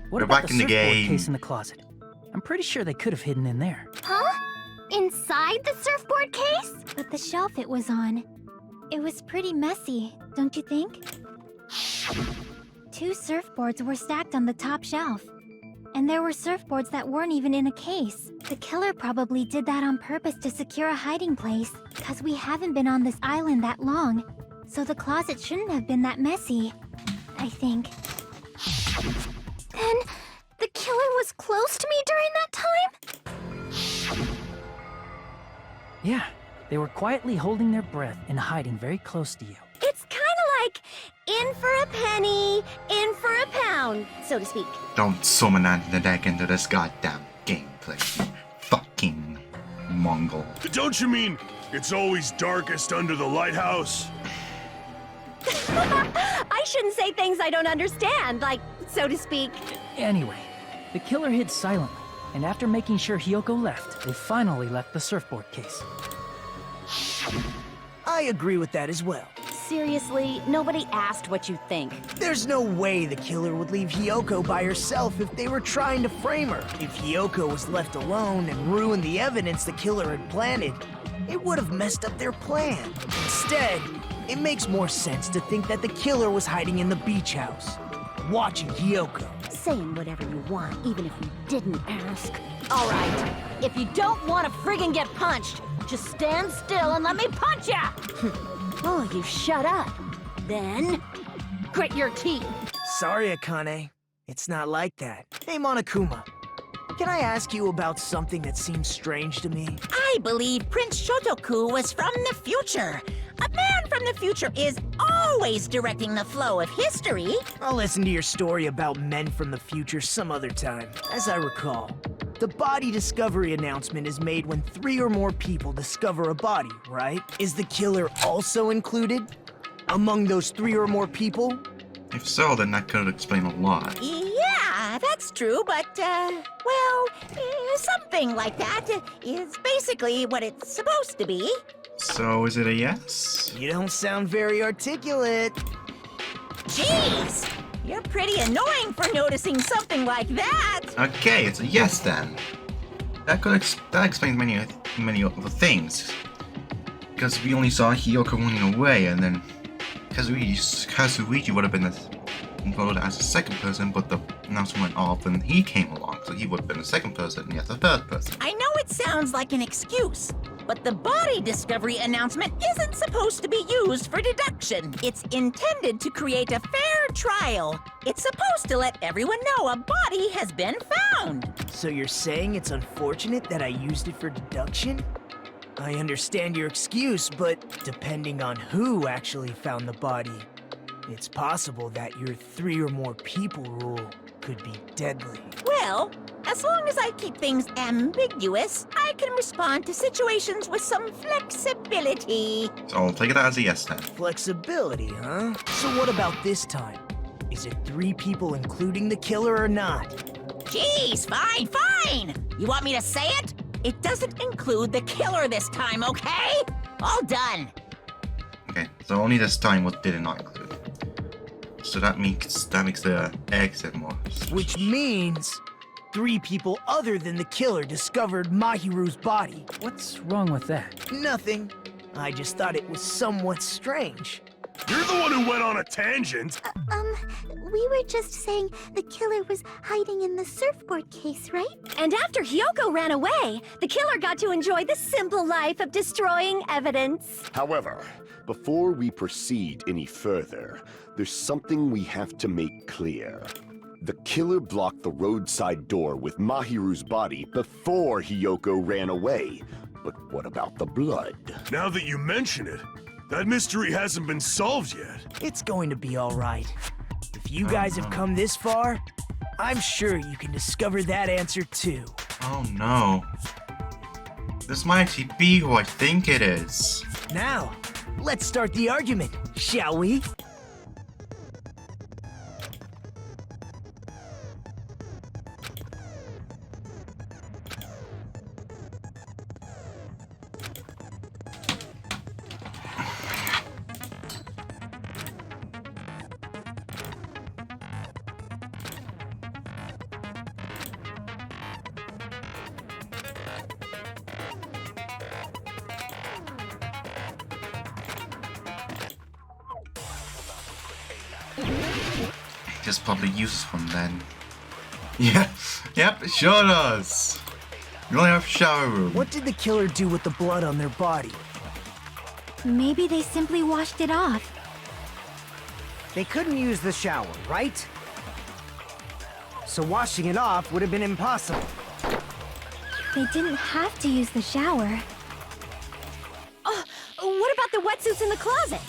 What We're about back the in the surfboard game. case in the closet? I'm pretty sure they could have hidden in there. Huh? Inside the surfboard case? But the shelf it was on, it was pretty messy, don't you think? 2 surfboards were stacked on the top shelf. And there were surfboards that weren't even in a case. The killer probably did that on purpose to secure a hiding place, because we haven't been on this island that long, so the closet shouldn't have been that messy, I think. Then, the killer was close to me during that time? Yeah, they were quietly holding their breath and hiding very close to you. It's kinda like in for a penny, in for a pound, so to speak. Don't summon the deck into this goddamn gameplay, you fucking Mongol. Don't you mean it's always darkest under the lighthouse? I shouldn't say things I don't understand, like, so to speak. Anyway, the killer hid silently, and after making sure Hiyoko left, they finally left the surfboard case. I agree with that as well. Seriously, nobody asked what you think. There's no way the killer would leave Hiyoko by herself if they were trying to frame her. If Hiyoko was left alone and ruined the evidence the killer had planted, it would have messed up their plan. Instead, it makes more sense to think that the killer was hiding in the beach house, watching Hiyoko. Saying whatever you want, even if you didn't ask. All right, if you don't want to friggin' get punched, just stand still and let me punch ya! Oh, you shut up. Then, grit your teeth. Sorry, Akane. It's not like that. Hey, Monokuma. Can I ask you about something that seems strange to me? I believe Prince Shotoku was from the future. A man from the future is always directing the flow of history. I'll listen to your story about men from the future some other time. As I recall, the body discovery announcement is made when 3 or more people discover a body, right? Is the killer also included among those 3 or more people? If so, then that could explain a lot. Yeah, that's true, but, something like that is basically what it's supposed to be. So, is it a yes? You don't sound very articulate. Jeez! You're pretty annoying for noticing something like that! Okay, it's a yes then. That explains many other things. Because we only saw Hiyoko running away, and then Kazuichi would have been voted as the second person, but the announcement went off and he came along, so he would have been the second person and yet the third person. I know it sounds like an excuse, but the body discovery announcement isn't supposed to be used for deduction. It's intended to create a fair trial. It's supposed to let everyone know a body has been found. So you're saying it's unfortunate that I used it for deduction? I understand your excuse, but depending on who actually found the body, It's possible that your 3 or more people rule could be deadly. Well, as long as I keep things ambiguous, I can respond to situations with some flexibility. So I'll take it as a yes then. Flexibility, huh? So what about this time? Is it 3 people including the killer or not? Jeez, fine. You want me to say it? It doesn't include the killer this time, okay? All done. Okay, so only this time what did it not include. So that makes the exit more. Which means 3 people other than the killer discovered Mahiru's body. What's wrong with that? Nothing. I just thought it was somewhat strange. You're the one who went on a tangent. We were just saying the killer was hiding in the surfboard case, right? And after Hyoko ran away, the killer got to enjoy the simple life of destroying evidence. However, before we proceed any further, there's something we have to make clear. The killer blocked the roadside door with Mahiru's body before Hyoko ran away. But what about the blood? Now that you mention it, that mystery hasn't been solved yet. It's going to be all right. If you guys have come this far, I'm sure you can discover that answer too. Oh no. This might actually be who I think it is. Now, let's start the argument, shall we? Just probably use one then. Yeah, yep, it sure does. You only have shower room. What did the killer do with the blood on their body? Maybe they simply washed it off. They couldn't use the shower, right? So washing it off would have been impossible. They didn't have to use the shower. Oh, what about the wetsuits in the closet?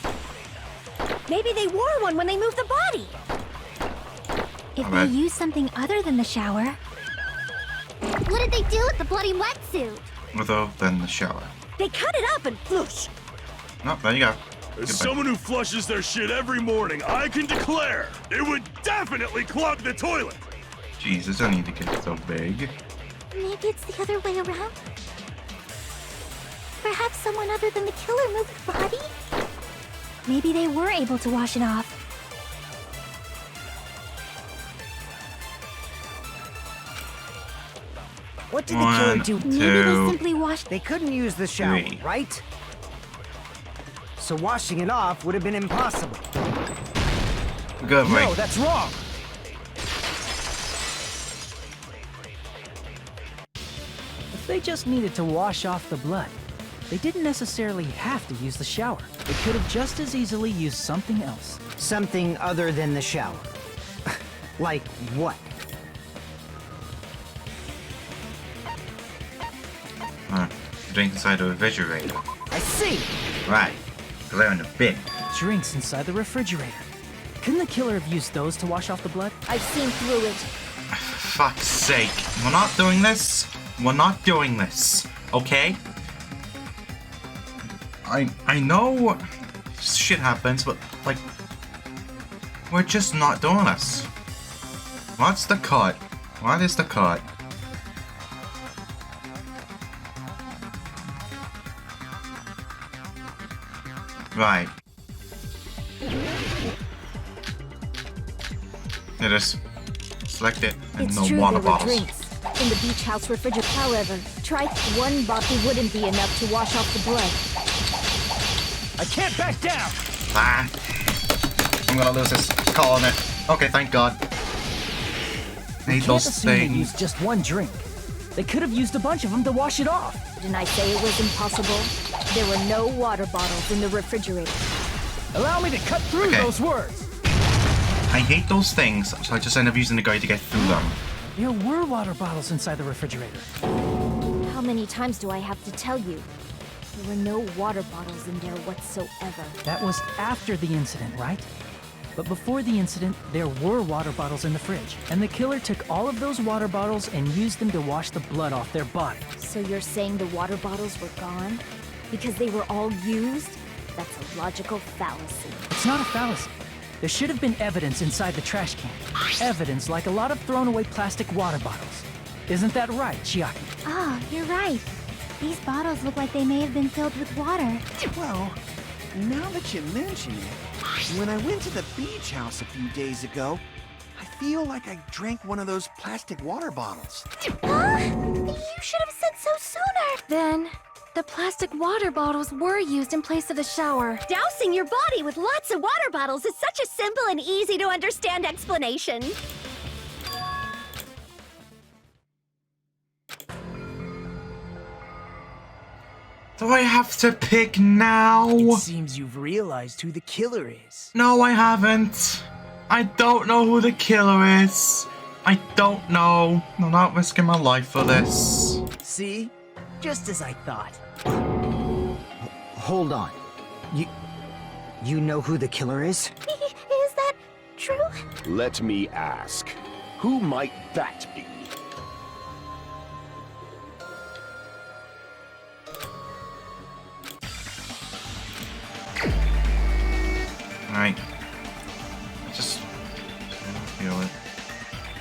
Maybe they wore one when they moved the body. If Alright. they used something other than the shower, What did they do with the bloody wetsuit? Other than the shower. They cut it up and floosh. Oh, there you go. As Goodbye. someone who flushes their shit every morning, I can declare it would definitely clog the toilet. Jesus, I need to get so big. maybe it's the other way around. Perhaps someone other than the killer moved the body? Maybe they were able to wash it off. What did the killer One, do? Maybe two, they simply washed. They couldn't use the shower, 3. right? So washing it off would have been impossible. Good, No, Mike. that's wrong. If they just needed to wash off the blood, they didn't necessarily have to use the shower. They could have just as easily used something else. Something other than the shower. Like what? Drink inside the refrigerator. I see. Right. They're in the bin. Drinks inside the refrigerator. Couldn't the killer have used those to wash off the blood? I've seen through it. Fuck's sake. We're not doing this. We're not doing this. Okay? I know shit happens, but like we're just not doing this. What's the cut? What is the cut? Right. Yeah, just select it and It's no true water there were bottles. drinks in the beach house refrigerator. However, one bottle wouldn't be enough to wash off the blood. I can't back down. Ah. I'm gonna lose this. Calling it. Okay, thank God. I hate Can't those assume they things. used just one drink. They could have used a bunch of them to wash it off. Didn't I say it was impossible? There were no water bottles in the refrigerator. Allow me to cut through Okay. those words. I hate those things, so I just end up using the guy to get through them. There were water bottles inside the refrigerator. How many times do I have to tell you? There were no water bottles in there whatsoever. That was after the incident, right? But before the incident, there were water bottles in the fridge, and the killer took all of those water bottles and used them to wash the blood off their body. So you're saying the water bottles were gone? Because they were all used? That's a logical fallacy. It's not a fallacy. There should have been evidence inside the trash can. Evidence like a lot of thrown away plastic water bottles. Isn't that right, Chiaki? Oh, you're right. These bottles look like they may have been filled with water. Well, now that you mention it, when I went to the beach house a few days ago, I feel like I drank one of those plastic water bottles. You should have said so sooner. Then, the plastic water bottles were used in place of the shower. Dousing your body with lots of water bottles is such a simple and easy to understand explanation. Do I have to pick now? It seems you've realized who the killer is. No, I haven't. I don't know who the killer is. I don't know. I'm not risking my life for this. See? Just as I thought. Hold on. You know who the killer is? Is that true? Let me ask. Who might that be? Alright. Just feel it.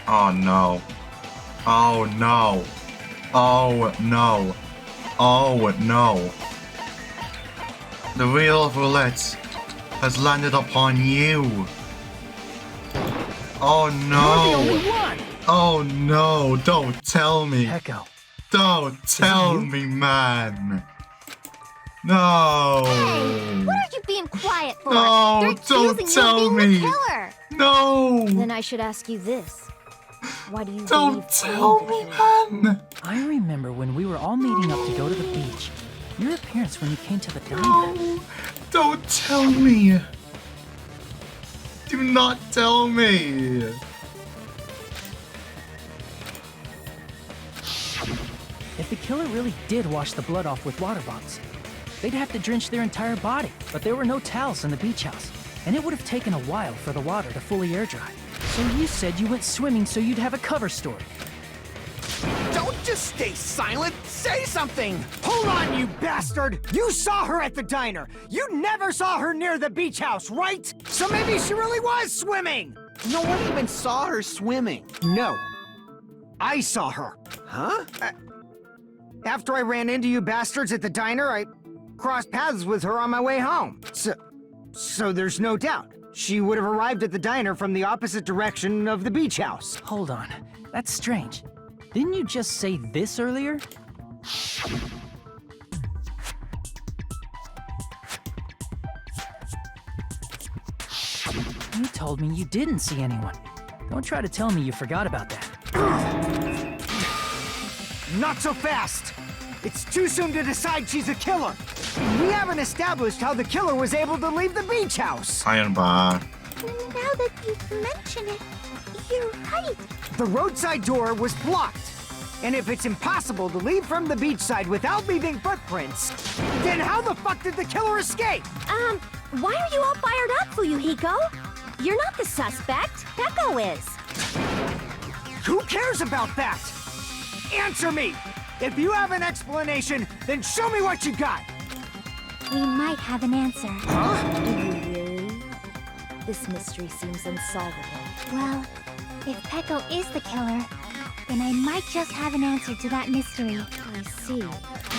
Oh no. Oh no. Oh no. Oh no. The wheel of roulette has landed upon you. Oh no. You're the only one. Oh no. Don't tell me. Peko. Don't tell me, man. No. Hey, what are you being quiet for? No, They're don't accusing tell you of being me. the killer. No. Then I should ask you this. Why do you Don't believe tell me, man. I remember when we were all meeting up to go to the beach. Your appearance when you came to the diner. No. Don't tell me. Do not tell me. If the killer really did wash the blood off with water bottles, they'd have to drench their entire body. But there were no towels in the beach house, and it would have taken a while for the water to fully air dry. So you said you went swimming so you'd have a cover story. Don't just stay silent. Say something. Hold on, you bastard. You saw her at the diner. You never saw her near the beach house, right? So maybe she really was swimming. No one even saw her swimming. No. I saw her. Huh? After I ran into you bastards at the diner, I crossed paths with her on my way home. So there's no doubt. She would have arrived at the diner from the opposite direction of the beach house. Hold on. That's strange. Didn't you just say this earlier? You told me you didn't see anyone. Don't try to tell me you forgot about that. Not so fast! It's too soon to decide she's a killer. We haven't established how the killer was able to leave the beach house. Iron bar. Now that you mention it, you're right. The roadside door was blocked. And if it's impossible to leave from the beachside without leaving footprints, then how the fuck did the killer escape? Why are you all fired up, Fuyuhiko? You're not the suspect. Peko is. Who cares about that? Answer me! If you have an explanation, then show me what you got! We might have an answer. Do you really? This mystery seems unsolvable. Well, if Peko is the killer, then I might just have an answer to that mystery. I see.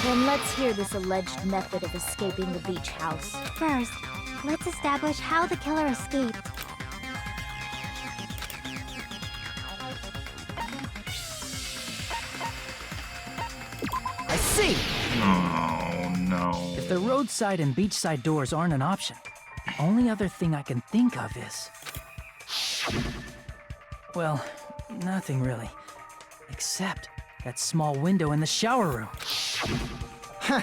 Then let's hear this alleged method of escaping the beach house. First, let's establish how the killer escaped. I see. Oh no. If the roadside and beachside doors aren't an option, the only other thing I can think of is... well, nothing really. Except that small window in the shower room. Huh.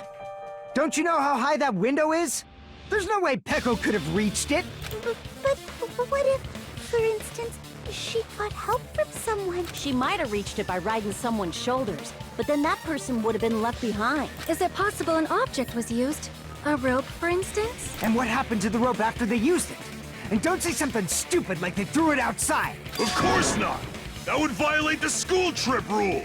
Don't you know how high that window is? There's no way Peko could have reached it. But what if, for instance, she got help from someone? She might have reached it by riding someone's shoulders, but then that person would have been left behind. Is it possible an object was used? A rope, for instance? And what happened to the rope after they used it? And don't say something stupid like they threw it outside. Of course not! That would violate the school trip rule!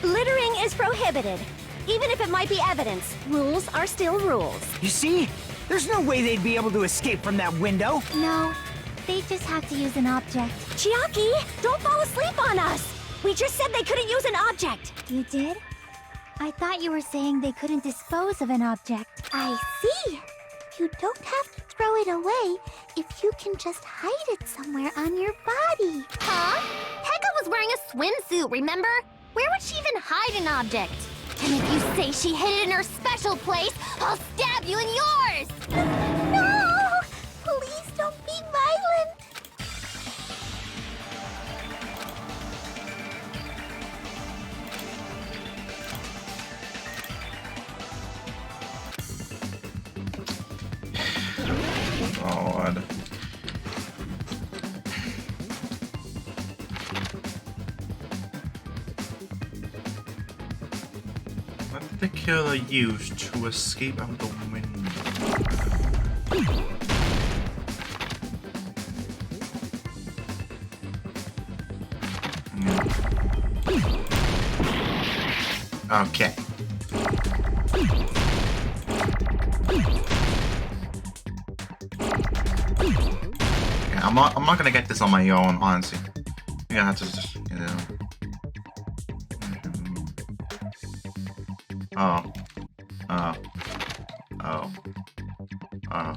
Littering is prohibited. Even if it might be evidence, rules are still rules. You see? There's no way they'd be able to escape from that window. No, they just have to use an object. Chiaki, don't fall asleep on us! We just said they couldn't use an object! You did? I thought you were saying they couldn't dispose of an object. I see. You don't have to throw it away if you can just hide it somewhere on your body. Huh? Pekka was wearing a swimsuit, remember? Where would she even hide an object? And if you say she hid it in her special place, I'll stab you in yours! No! Please don't be violent. God. What did the killer use to escape out the window? Okay. Yeah, I'm not gonna get this on my own, honestly. You're gonna have to just, you know. Oh. Oh. Oh. Oh.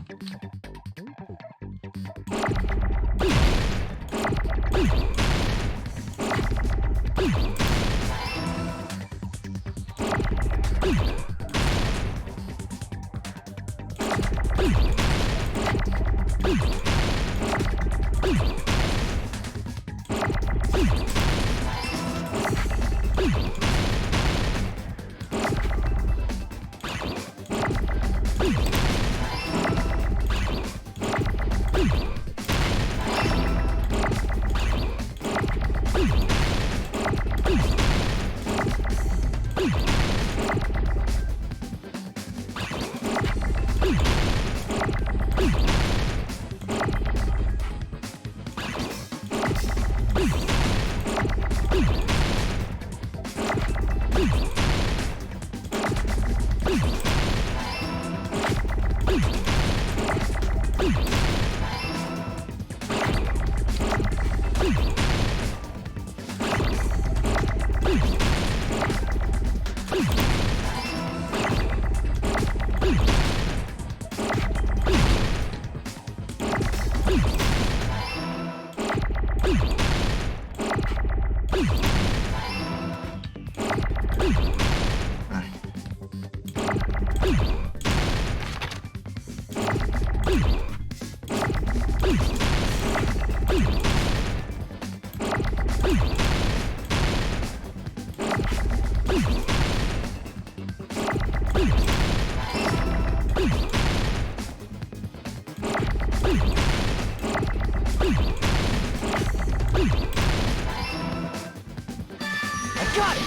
Got it!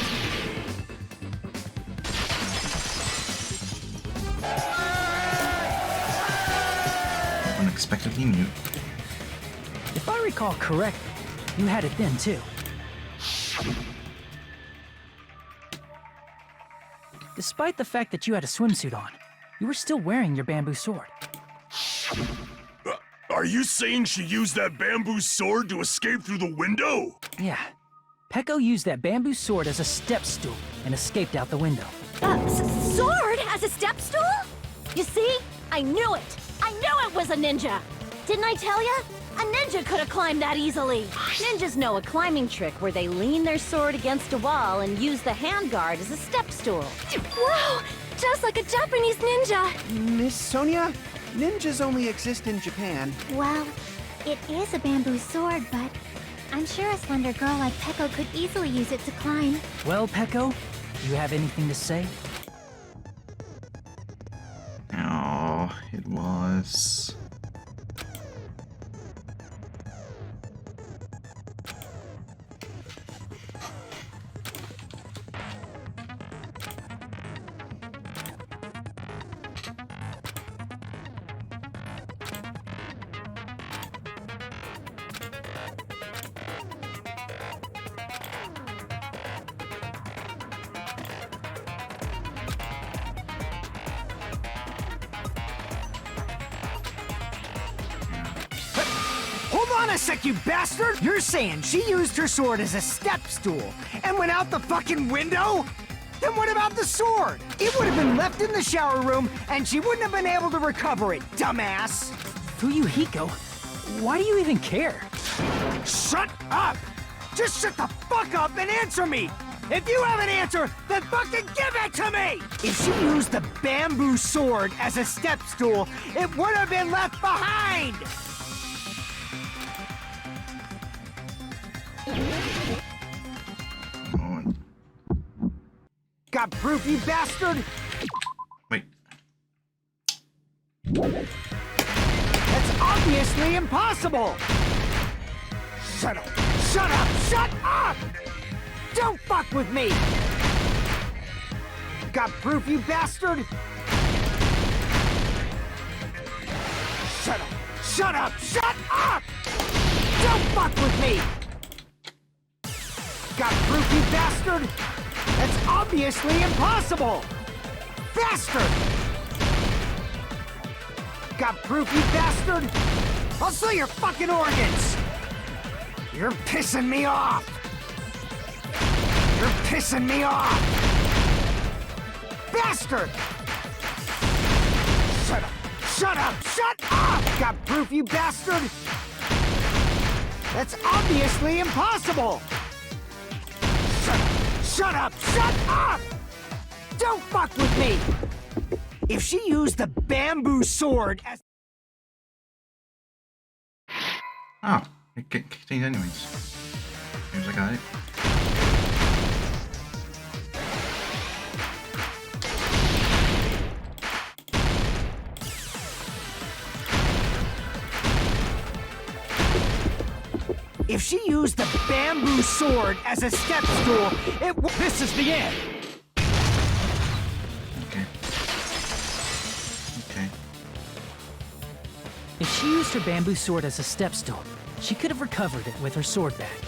Unexpectedly mute. If I recall correctly, you had it then too. Despite the fact that you had a swimsuit on, you were still wearing your bamboo sword. Are you saying she used that bamboo sword to escape through the window? Yeah. Peko used that bamboo sword as a step stool and escaped out the window. Sword as a step stool? You see? I knew it! I knew it was a ninja! Didn't I tell ya? A ninja could have climbed that easily. Ninjas know a climbing trick where they lean their sword against a wall and use the handguard as a step stool. Whoa! Just like a Japanese ninja! Miss Sonia, ninjas only exist in Japan. Well, it is a bamboo sword, but I'm sure a slender girl like Peko could easily use it to climb. Well, Peko, do you have anything to say? Oh, it was. on a sec, you bastard! You're saying she used her sword as a step stool and went out the fucking window? Then what about the sword? It would have been left in the shower room and she wouldn't have been able to recover it, dumbass! Fuyuhiko, why do you even care? Shut up! Just shut the fuck up and answer me! If you have an answer, then fucking give it to me! If she used the bamboo sword as a step stool, it would have been left behind! Come on. Got proof, you bastard? Wait. That's obviously impossible! Shut up! Shut up! Shut up! Don't fuck with me! Got proof, you bastard? Shut up! Shut up! Shut up! Don't fuck with me! Got proof, you bastard? That's obviously impossible! Bastard! Got proof, you bastard? I'll sell your fucking organs! You're pissing me off! You're pissing me off! Bastard! Shut up! Shut up! Shut up! Got proof, you bastard? That's obviously impossible! Shut up! Shut up! Shut up! Don't fuck with me! If she used the bamboo sword as... Oh, it contains anyways. Seems I got it. If she used the bamboo sword as a step stool, this is the end! Okay. Okay. If she used her bamboo sword as a step stool, she could have recovered it with her sword bag.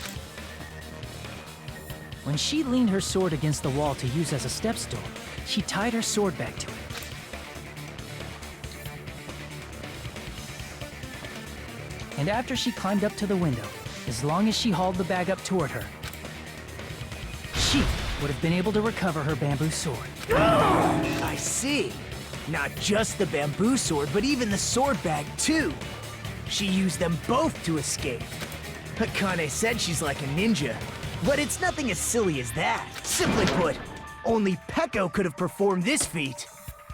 When she leaned her sword against the wall to use as a step stool, she tied her sword bag to it. And after she climbed up to the window, as long as she hauled the bag up toward her, she would have been able to recover her bamboo sword. I see. Not just the bamboo sword, but even the sword bag, too. She used them both to escape. Akane said she's like a ninja, but it's nothing as silly as that. Simply put, only Peko could have performed this feat.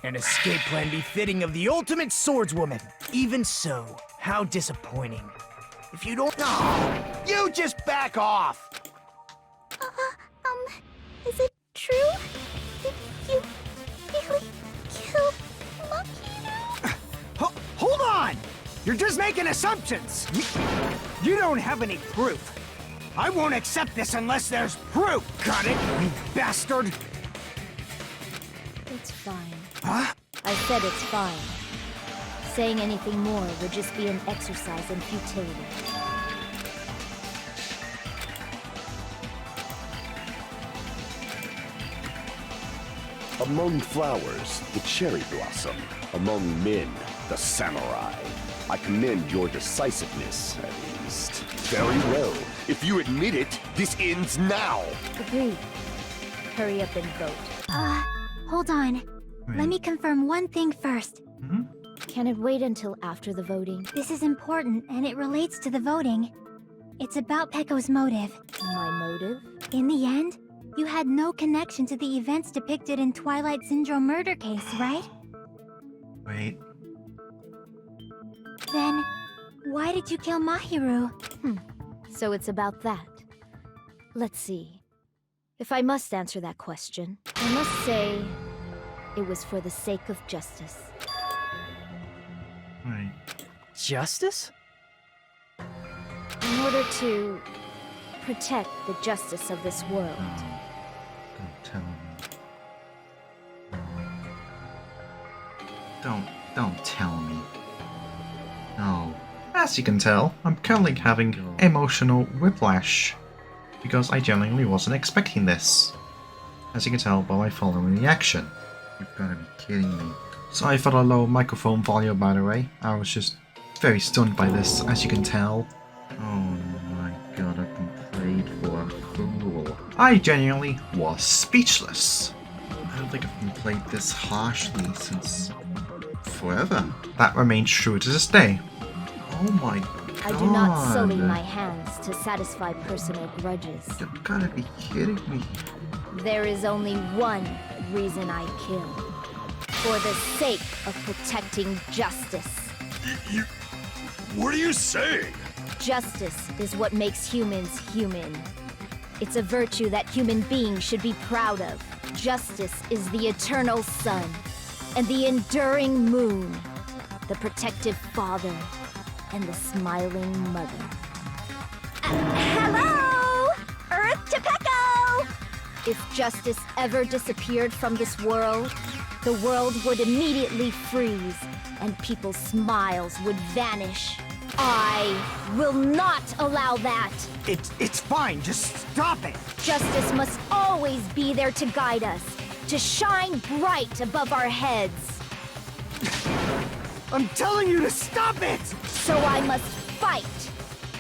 An escape plan befitting of the ultimate swordswoman. Even so, how disappointing. If you don't know, you just back off! Is it true? Did you really kill Makiru? Hold on! You're just making assumptions! You don't have any proof. I won't accept this unless there's proof! Got it, you bastard? It's fine. Huh? I said it's fine. Saying anything more would just be an exercise in futility. Among flowers, the cherry blossom. Among men, the samurai. I commend your decisiveness, at least. Very well. If you admit it, this ends now. Agreed. Hurry up and vote. Hold on. Let me confirm one thing first. Can it wait until after the voting? This is important, and it relates to the voting. It's about Peko's motive. My motive? In the end, you had no connection to the events depicted in Twilight Syndrome murder case, right? Wait. Then, why did you kill Mahiru? So it's about that. Let's see. If I must answer that question, I must say it was for the sake of justice. Right. Justice? In order to protect the justice of this world. Don't tell me. Don't tell me. No. As you can tell, I'm currently having emotional whiplash. Because I genuinely wasn't expecting this. As you can tell by my following reaction. You've gotta be kidding me. Sorry for the low microphone volume, by the way. I was just very stunned by this, as you can tell. Oh my god, I've been played for a fool. I genuinely was speechless. I don't think I've been played this harshly since forever. That remains true to this day. Oh my god. I do not sully my hands to satisfy personal grudges. You gotta be kidding me. There is only one reason I kill. For the sake of protecting justice. What are you saying? Justice is what makes humans human. It's a virtue that human beings should be proud of. Justice is the eternal sun and the enduring moon, the protective father and the smiling mother. Hello! Earth to Pecco! If justice ever disappeared from this world, the world would immediately freeze and people's smiles would vanish. I will not allow that. It's fine, just stop it. Justice must always be there to guide us, to shine bright above our heads. I'm telling you to stop it! So I must fight.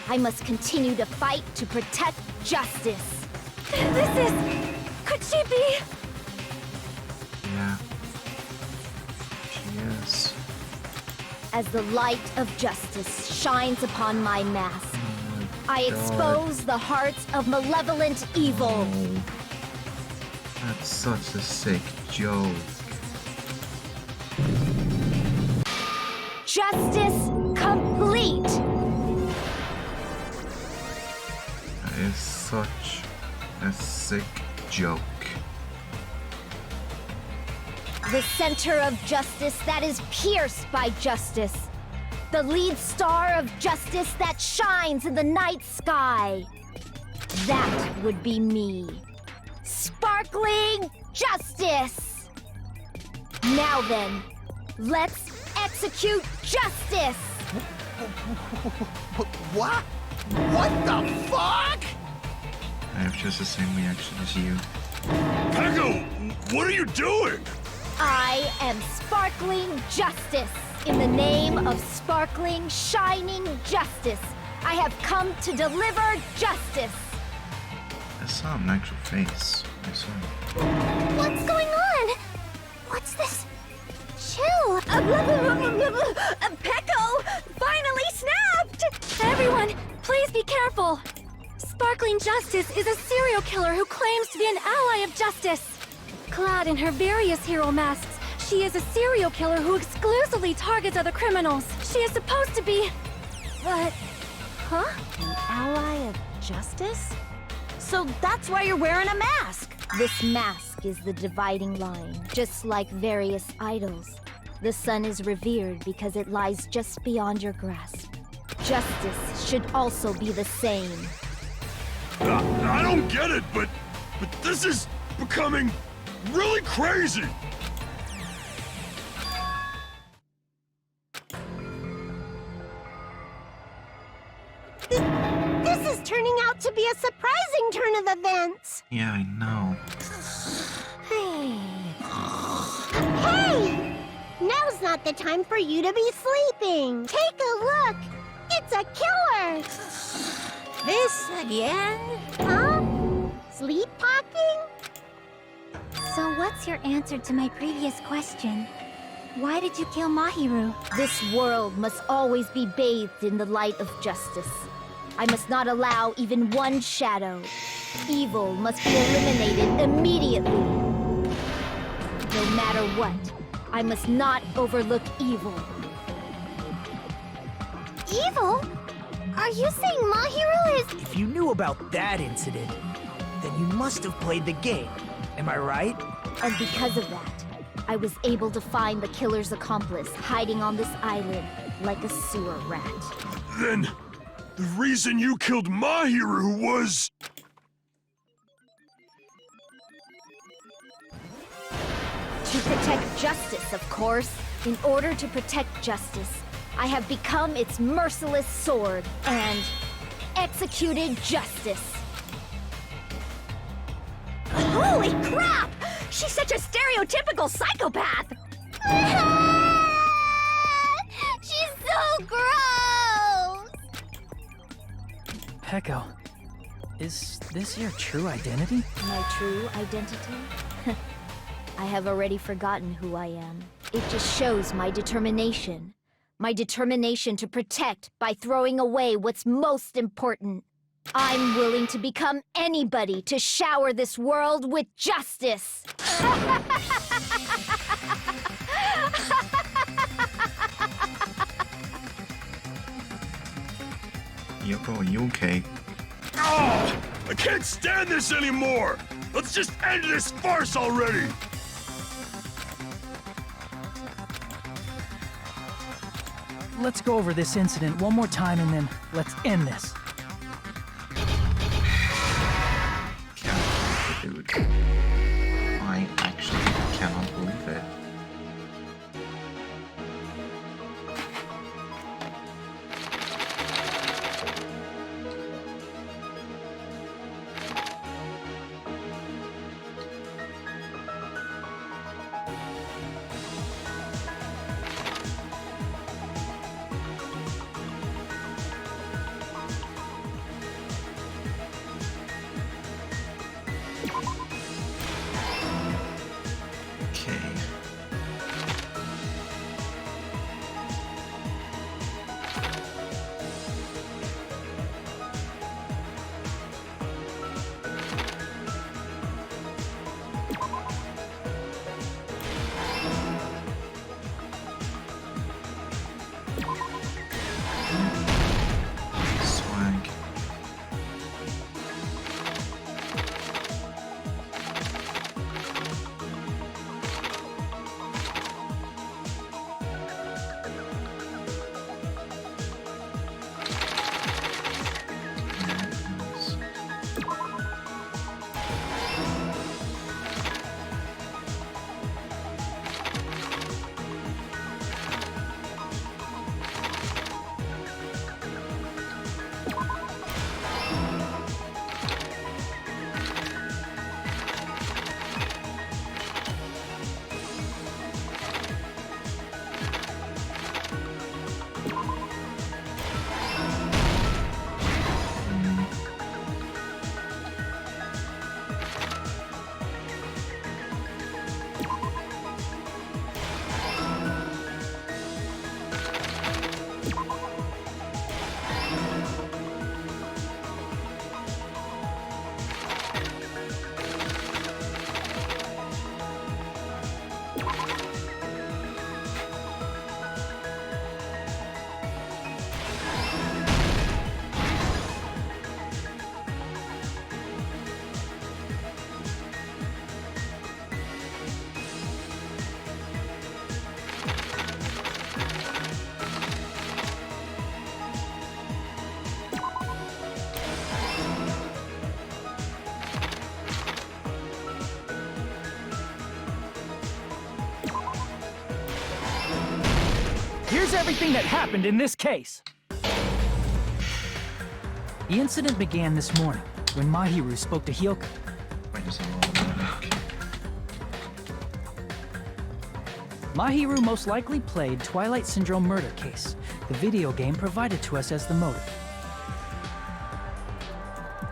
I must continue to fight to protect justice. Could she be? Yeah. She is. As the light of justice shines upon my mask, I God. expose the hearts of malevolent evil. Oh, that's such a sick joke. Justice complete! That is such a sick joke. The center of justice that is pierced by justice. The lead star of justice that shines in the night sky. That would be me. Sparkling justice! Now then, let's execute justice! What? What the fuck? I have just the same reaction as you. Pecco, what are you doing? I am sparkling justice. In the name of sparkling, shining justice, I have come to deliver justice. I saw an actual face. I saw it. What's going on? What's this? Chill. Pecco finally snapped! Everyone, please be careful. Sparkling Justice is a serial killer who claims to be an ally of justice. Clad in her various hero masks, she is a serial killer who exclusively targets other criminals. She is supposed to be... But... Huh? An ally of justice? So that's why you're wearing a mask. This mask is the dividing line. Just like various idols, the sun is revered because it lies just beyond your grasp. Justice should also be the same. I don't get it, but this is becoming really crazy. This is turning out to be a surprising turn of events. Yeah, I know. Hey! Now's not the time for you to be sleeping. Take a look. It's a killer. This again? Huh? Sleep talking? So what's your answer to my previous question? Why did you kill Mahiru? This world must always be bathed in the light of justice. I must not allow even one shadow. Evil must be eliminated immediately. No matter what, I must not overlook evil. Evil? Are you saying Mahiru is... If you knew about that incident, then you must have played the game. Am I right? And because of that, I was able to find the killer's accomplice hiding on this island like a sewer rat. Then, the reason you killed Mahiru was... To protect justice, of course. In order to protect justice, I have become its merciless sword and executed justice. Holy crap! She's such a stereotypical psychopath! She's so gross! Heko, is this your true identity? My true identity? I have already forgotten who I am. It just shows my determination. My determination to protect by throwing away what's most important. I'm willing to become anybody to shower this world with justice. Yoko, are you okay? Oh, I can't stand this anymore! Let's just end this farce already! Let's go over this incident one more time and then let's end this. Dude. I actually cannot believe it. Swag. Here's everything that happened in this case. The incident began this morning when Mahiru spoke to Hyoko. Wait a second. Mahiru most likely played Twilight Syndrome murder case, the video game provided to us as the motive.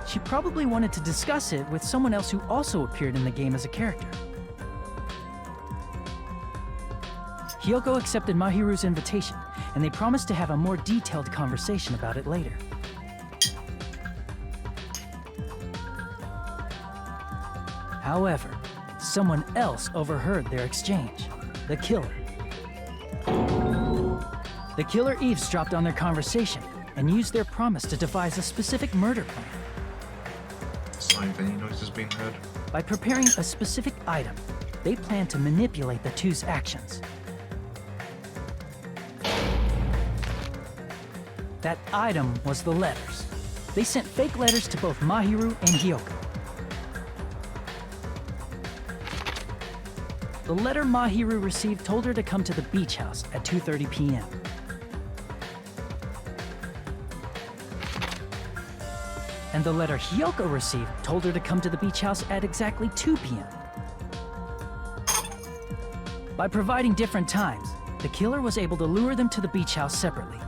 She probably wanted to discuss it with someone else who also appeared in the game as a character. Hyoko accepted Mahiru's invitation, and they promised to have a more detailed conversation about it later. However, someone else overheard their exchange. The killer. The killer eavesdropped on their conversation and used their promise to devise a specific murder plan. So if any noise has been heard. By preparing a specific item, they planned to manipulate the two's actions. That item was the letters. They sent fake letters to both Mahiru and Hyoko. The letter Mahiru received told her to come to the beach house at 2:30 p.m. And the letter Hyoko received told her to come to the beach house at exactly 2 p.m. By providing different times, the killer was able to lure them to the beach house separately.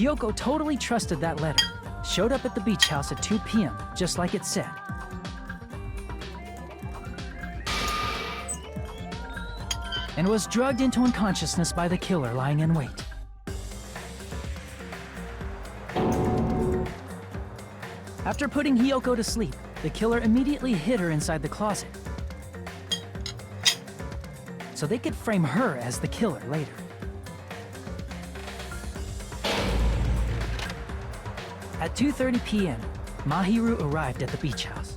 Hiyoko totally trusted that letter, showed up at the beach house at 2 p.m., just like it said. And was drugged into unconsciousness by the killer lying in wait. After putting Hiyoko to sleep, the killer immediately hid her inside the closet, so they could frame her as the killer later. At 2:30 p.m., Mahiru arrived at the beach house.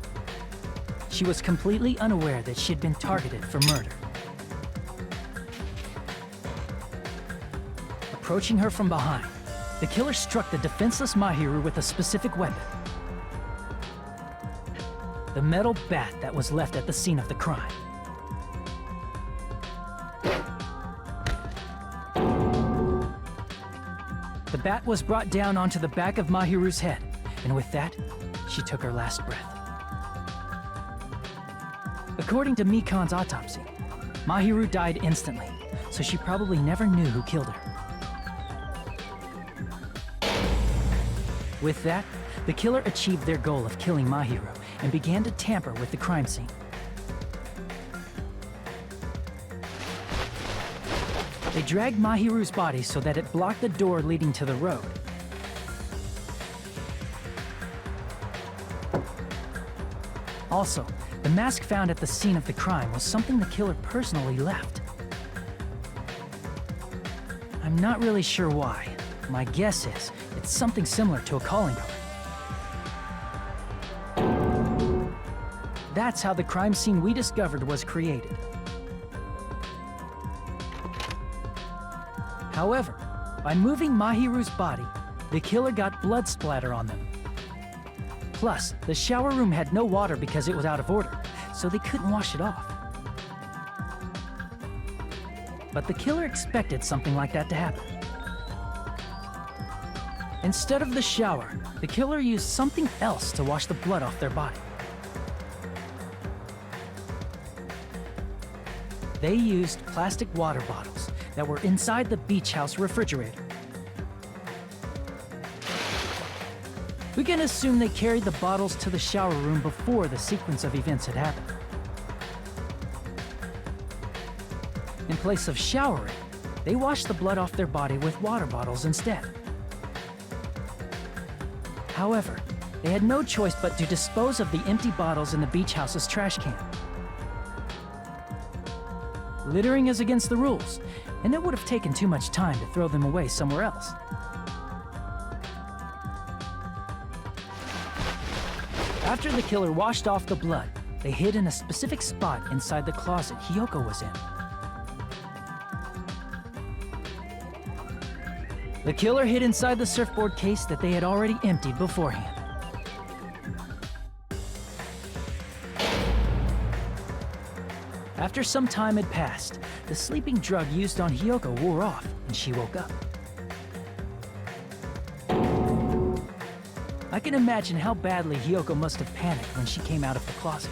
She was completely unaware that she had been targeted for murder. Approaching her from behind, the killer struck the defenseless Mahiru with a specific weapon. The metal bat that was left at the scene of the crime. The bat was brought down onto the back of Mahiru's head, and with that, she took her last breath. According to Mikan's autopsy, Mahiru died instantly, so she probably never knew who killed her. With that, the killer achieved their goal of killing Mahiru and began to tamper with the crime scene. They dragged Mahiru's body so that it blocked the door leading to the road. Also, the mask found at the scene of the crime was something the killer personally left. I'm not really sure why. My guess is it's something similar to a calling card. That's how the crime scene we discovered was created. However, by moving Mahiru's body, the killer got blood splatter on them. Plus, the shower room had no water because it was out of order, so they couldn't wash it off. But the killer expected something like that to happen. Instead of the shower, the killer used something else to wash the blood off their body. They used plastic water bottles that were inside the beach house refrigerator. We can assume they carried the bottles to the shower room before the sequence of events had happened. In place of showering, they washed the blood off their body with water bottles instead. However, they had no choice but to dispose of the empty bottles in the beach house's trash can. Littering is against the rules, and it would have taken too much time to throw them away somewhere else. After the killer washed off the blood, they hid in a specific spot inside the closet Hiyoko was in. The killer hid inside the surfboard case that they had already emptied beforehand. After some time had passed, the sleeping drug used on Hiyoko wore off, and she woke up. I can imagine how badly Hiyoko must have panicked when she came out of the closet.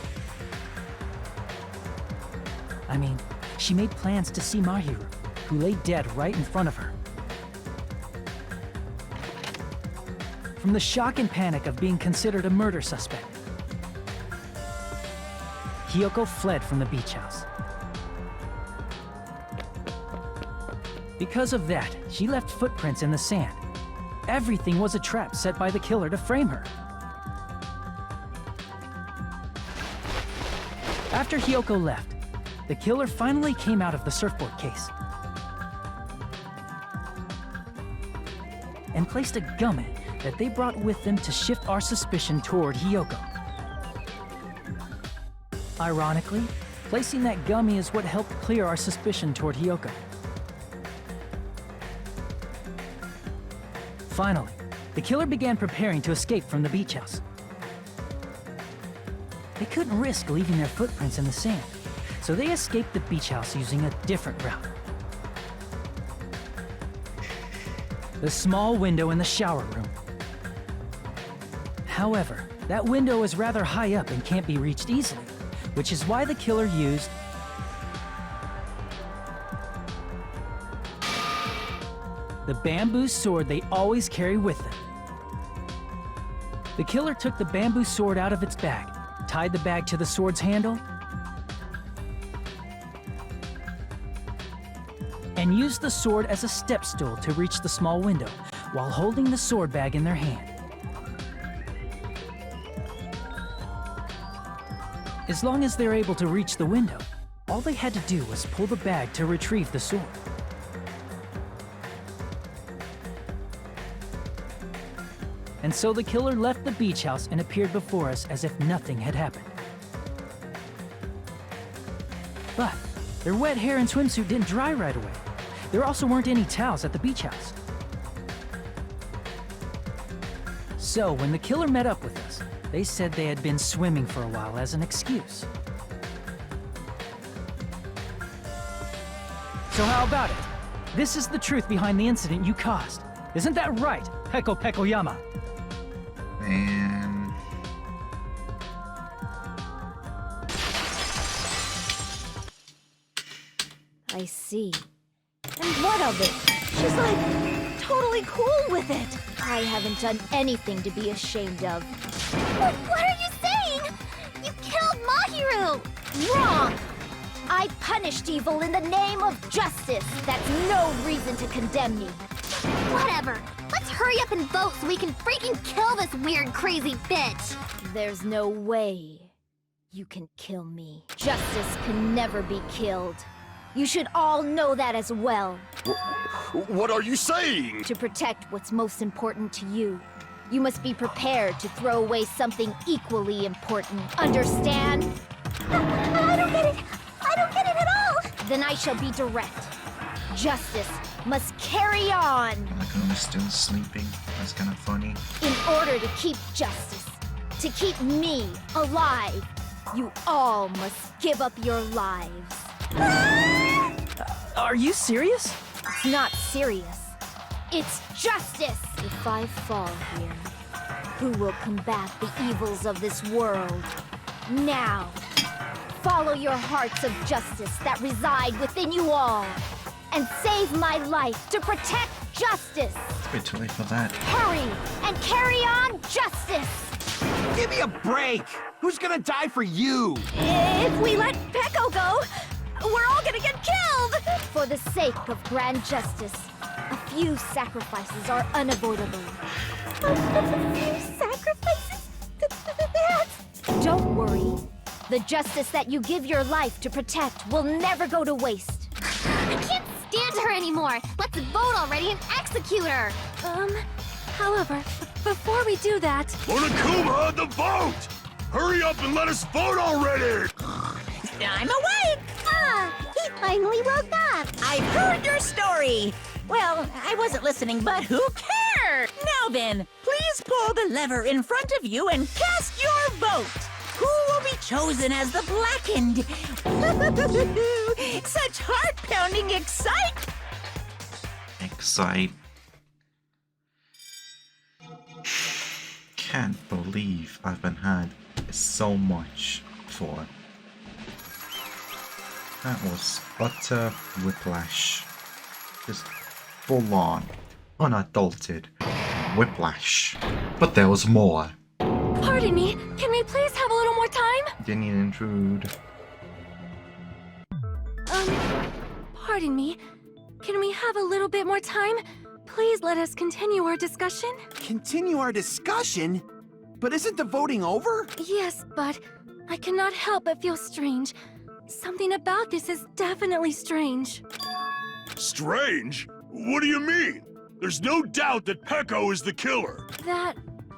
I mean, she made plans to see Mahiru, who lay dead right in front of her. From the shock and panic of being considered a murder suspect, Hiyoko fled from the beach house. Because of that, she left footprints in the sand. Everything was a trap set by the killer to frame her. After Hiyoko left, the killer finally came out of the surfboard case and placed a gummy that they brought with them to shift our suspicion toward Hiyoko. Ironically, placing that gummy is what helped clear our suspicion toward Hiyoko. Finally, the killer began preparing to escape from the beach house. They couldn't risk leaving their footprints in the sand, so they escaped the beach house using a different route. The small window in the shower room. However, that window is rather high up and can't be reached easily, which is why the killer used the bamboo sword they always carry with them. The killer took the bamboo sword out of its bag, tied the bag to the sword's handle, and used the sword as a step stool to reach the small window, while holding the sword bag in their hand. As long as they're able to reach the window, all they had to do was pull the bag to retrieve the sword. And so the killer left the beach house and appeared before us as if nothing had happened. But their wet hair and swimsuit didn't dry right away. There also weren't any towels at the beach house. So when the killer met up with us, they said they had been swimming for a while as an excuse. So how about it? This is the truth behind the incident you caused. Isn't that right, Peko Pekoyama? Man. I see. And what of it? She's like totally cool with it. I haven't done anything to be ashamed of. What are you saying? You killed Mahiru! Wrong! I punished evil in the name of justice. That's no reason to condemn me. Whatever. Let's hurry up and vote so we can freaking kill this weird, crazy bitch. There's no way you can kill me. Justice can never be killed. You should all know that as well. What are you saying? To protect what's most important to you, you must be prepared to throw away something equally important. Understand? I don't get it. I don't get it at all. Then I shall be direct. Justice must carry on. Like I'm still sleeping. That's kind of funny. In order to keep justice, to keep me alive, you all must give up your lives. Are you serious? It's not serious. It's justice. If I fall here, who will combat the evils of this world? Now, follow your hearts of justice that reside within you all, and save my life to protect justice. It's a bit too late for that. Hurry and carry on justice. Give me a break! Who's gonna die for you? If we let Peko go, we're all gonna get killed! For the sake of grand justice, a few sacrifices are unavoidable. A few sacrifices? Don't worry. The justice that you give your life to protect will never go to waste. I can't stand her anymore. Let's vote already and execute her. However, before we do that... Monokuma, the vote! Hurry up and let us vote already! I'm awake! He finally woke up. I've heard your story! Well, I wasn't listening, but who cares? Now then, please pull the lever in front of you and cast your vote! Who will be chosen as the blackened? Such heart-pounding Excite. Can't believe I've been had so much for. That was utter whiplash. Just full on, unadulterated whiplash. But there was more. Pardon me, can we please have a little more time? Didn't even intrude. Pardon me, can we have a little bit more time? Please let us continue our discussion. Continue our discussion? But isn't the voting over? Yes, but I cannot help but feel strange. Something about this is definitely strange. Strange? What do you mean? There's no doubt that Peko is the killer. That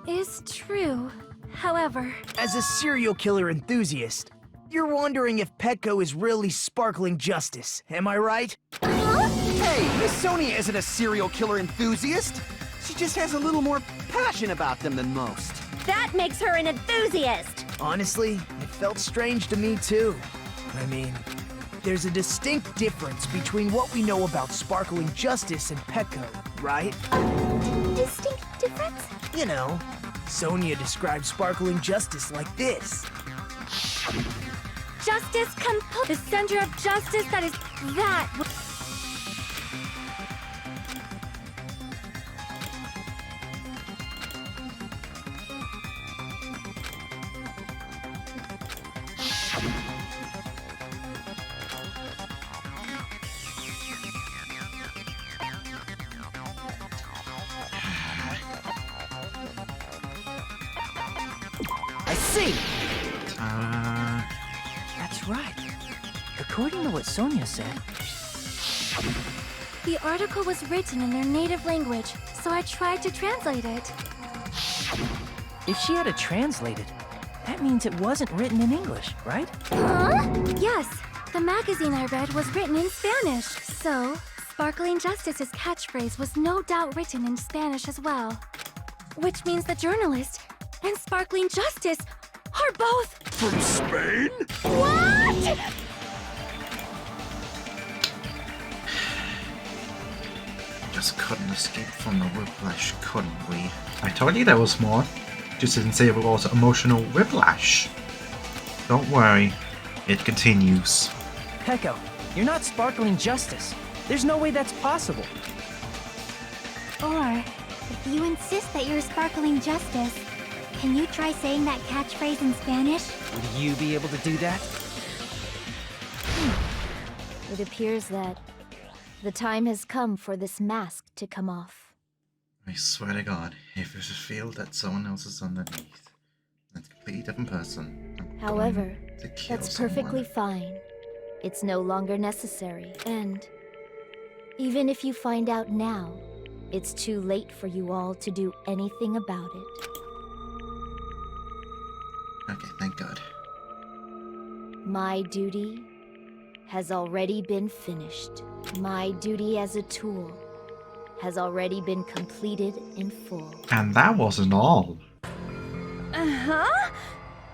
is true. However... As a serial killer enthusiast, you're wondering if Petco is really sparkling justice, am I right? Hey, Miss Sonia isn't a serial killer enthusiast. She just has a little more passion about them than most. That makes her an enthusiast. Honestly, it felt strange to me too. I mean, there's a distinct difference between what we know about sparkling justice and Petco, right? Distinct difference? You know, Sonia described sparkling justice like this. Justice complete. The center of justice that is that. I see! That's right. According to what Sonia said, The article was written in their native language, so I tried to translate it. if she had it translated, that means it wasn't written in English, right? Huh? Yes, the magazine I read was written in Spanish. So, Sparkling Justice's catchphrase was no doubt written in Spanish as well. Which means the journalist and Sparkling Justice are both... From Spain? What?! Just couldn't escape from the whiplash, couldn't we? I told you there was more. Just didn't say it was emotional whiplash. Don't worry, it continues. Peko, you're not Sparkling Justice. There's no way that's possible. Or, if you insist that you're Sparkling Justice, can you try saying that catchphrase in Spanish? Would you be able to do that? It appears that the time has come for this mask to come off. I swear to God, if there's a field that someone else is underneath, that's a completely different person. I'm However, going to kill that's someone. perfectly fine. It's no longer necessary. And even if you find out now, it's too late for you all to do anything about it. Okay, thank God. My duty has already been finished. My duty as a tool has already been completed in full. And that wasn't all. Uh-huh?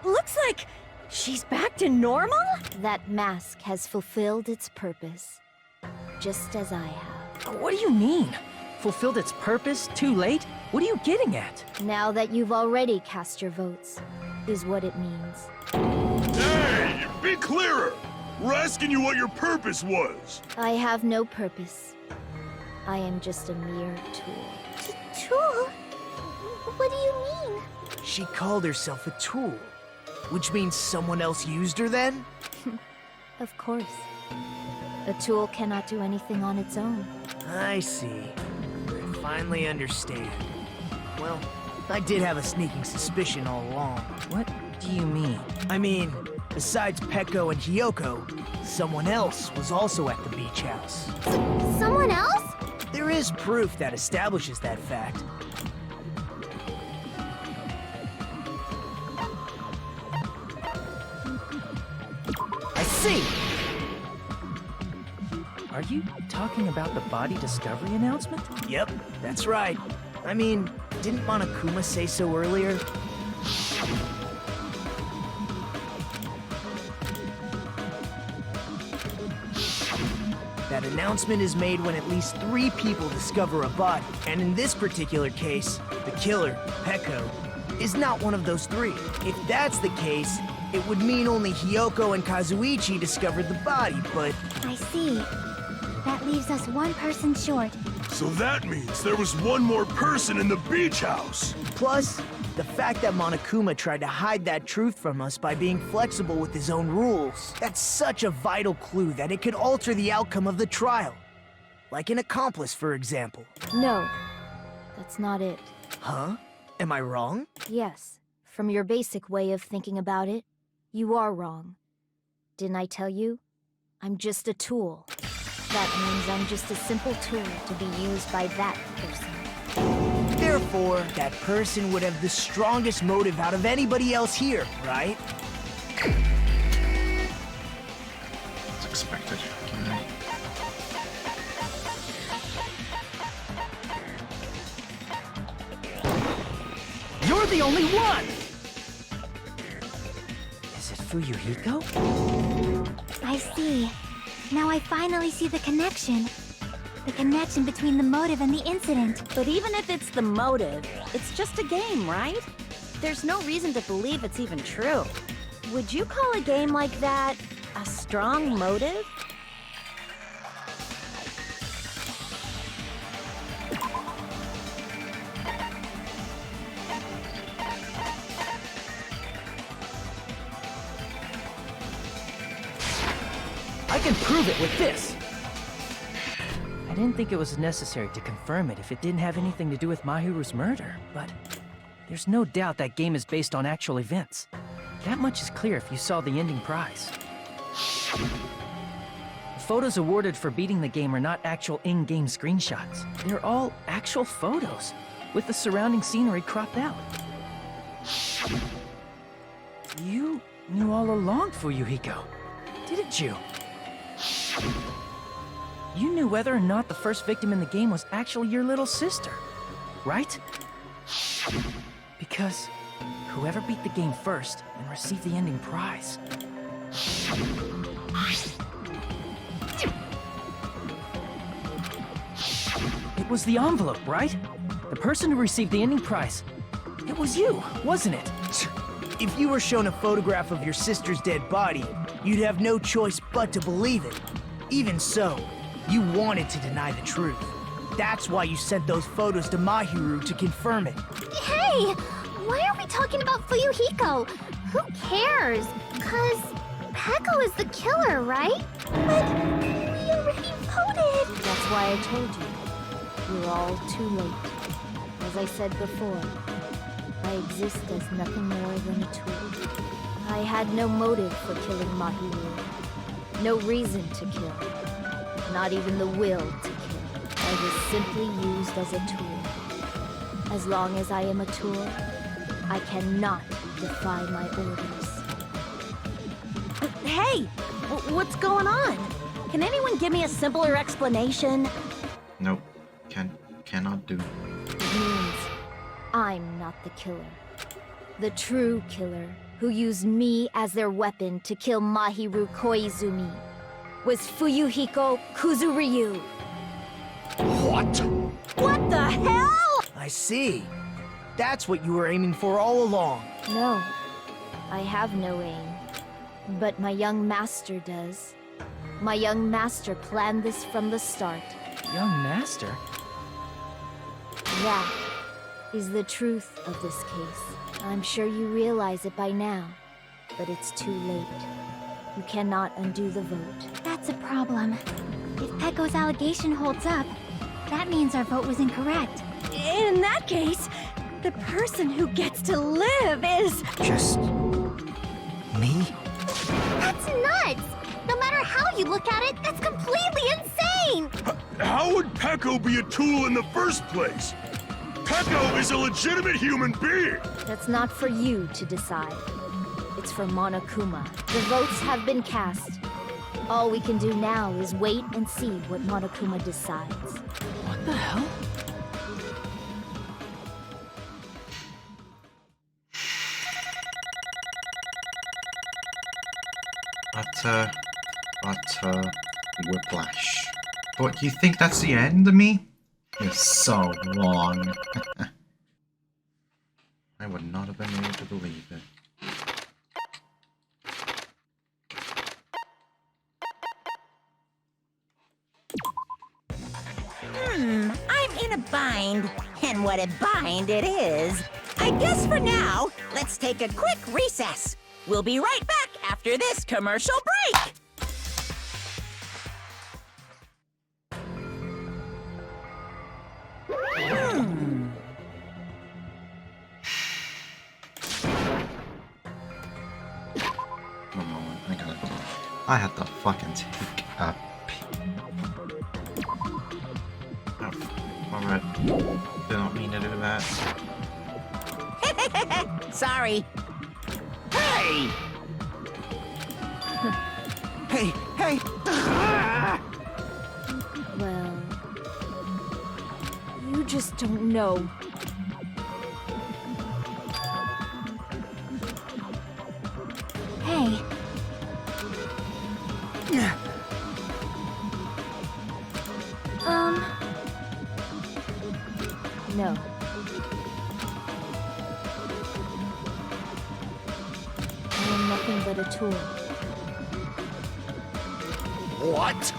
Looks like she's back to normal? That mask has fulfilled its purpose, just as I have. What do you mean? Fulfilled its purpose? Too late? What are you getting at? Now that you've already cast your votes, is what it means. Hey, be clearer! We're asking you what your purpose was. I have no purpose. I am just a mere tool. Tool? What do you mean? She called herself a tool. Which means someone else used her then? Of course. A tool cannot do anything on its own. I see. I finally understand. Well, I did have a sneaking suspicion all along. What do you mean? I mean, besides Peko and Hiyoko, someone else was also at the beach house. Someone else? There is proof that establishes that fact. I see! Are you talking about the body discovery announcement? Yep, that's right. I mean, didn't Monokuma say so earlier? That announcement is made when at least 3 people discover a body. And in this particular case, the killer, Peko, is not one of those 3. If that's the case, it would mean only Hiyoko and Kazuichi discovered the body, but... I see. That leaves us one person short. So that means there was one more person in the beach house. Plus, the fact that Monokuma tried to hide that truth from us by being flexible with his own rules. That's such a vital clue that it could alter the outcome of the trial. Like an accomplice, for example. No, that's not it. Huh? Am I wrong? Yes, from your basic way of thinking about it, you are wrong. Didn't I tell you? I'm just a tool. That means I'm just a simple tool to be used by that person. Therefore, that person would have the strongest motive out of anybody else here, right? It's expected. Okay. You're the only one! Is it Fuyuhiko? I see. Now I finally see the connection. The connection between the motive and the incident. But even if it's the motive, it's just a game, right? There's no reason to believe it's even true. Would you call a game like that a strong motive? can prove it with this! I didn't think it was necessary to confirm it if it didn't have anything to do with Mahiru's murder, but there's no doubt that game is based on actual events. That much is clear if you saw the ending prize. The photos awarded for beating the game are not actual in-game screenshots. They're all actual photos, with the surrounding scenery cropped out. You knew all along, Fuyuhiko, didn't you? You knew whether or not the first victim in the game was actually your little sister, right? Because whoever beat the game first and received the ending prize. It was the envelope, right? The person who received the ending prize. It was you, wasn't it? If you were shown a photograph of your sister's dead body, you'd have no choice but to believe it. Even so, you wanted to deny the truth. That's why you sent those photos to Mahiru to confirm it. Hey! Why are we talking about Fuyuhiko? Who cares? 'Cause Peko is the killer, right? But we already voted! That's why I told you. We're all too late. As I said before, I exist as nothing more than a tool. I had no motive for killing Mahiru. No reason to kill. Not even the will to kill. I was simply used as a tool. As long as I am a tool, I cannot defy my orders. Hey! What's going on? Can anyone give me a simpler explanation? Nope. Cannot do. It means I'm not the killer. The true killer, who used me as their weapon to kill Mahiru Koizumi, was Fuyuhiko Kuzuryu. What? What the hell? I see. That's what you were aiming for all along. No, I have no aim. But my young master does. My young master planned this from the start. Young master? That is the truth of this case. I'm sure you realize it by now, but it's too late. You cannot undo the vote. That's a problem. If Peko's allegation holds up, that means our vote was incorrect. In that case, the person who gets to live is... Just... me? That's nuts! No matter how you look at it, that's completely insane! How would Peko be a tool in the first place? Peko is a legitimate human being! That's not for you to decide. It's for Monokuma. The votes have been cast. All we can do now is wait and see what Monokuma decides. What the hell? Whiplash. But you think that's the end of me? You're so wrong. I would not have been able to believe it. I'm in a bind. And what a bind it is. I guess for now, let's take a quick recess. We'll be right back after this commercial break. One moment, I have to fucking take a alright. Didn't mean to do that. Sorry. Hey! Hey! Well, you just don't know. Hey, No. I am nothing but a tool. What?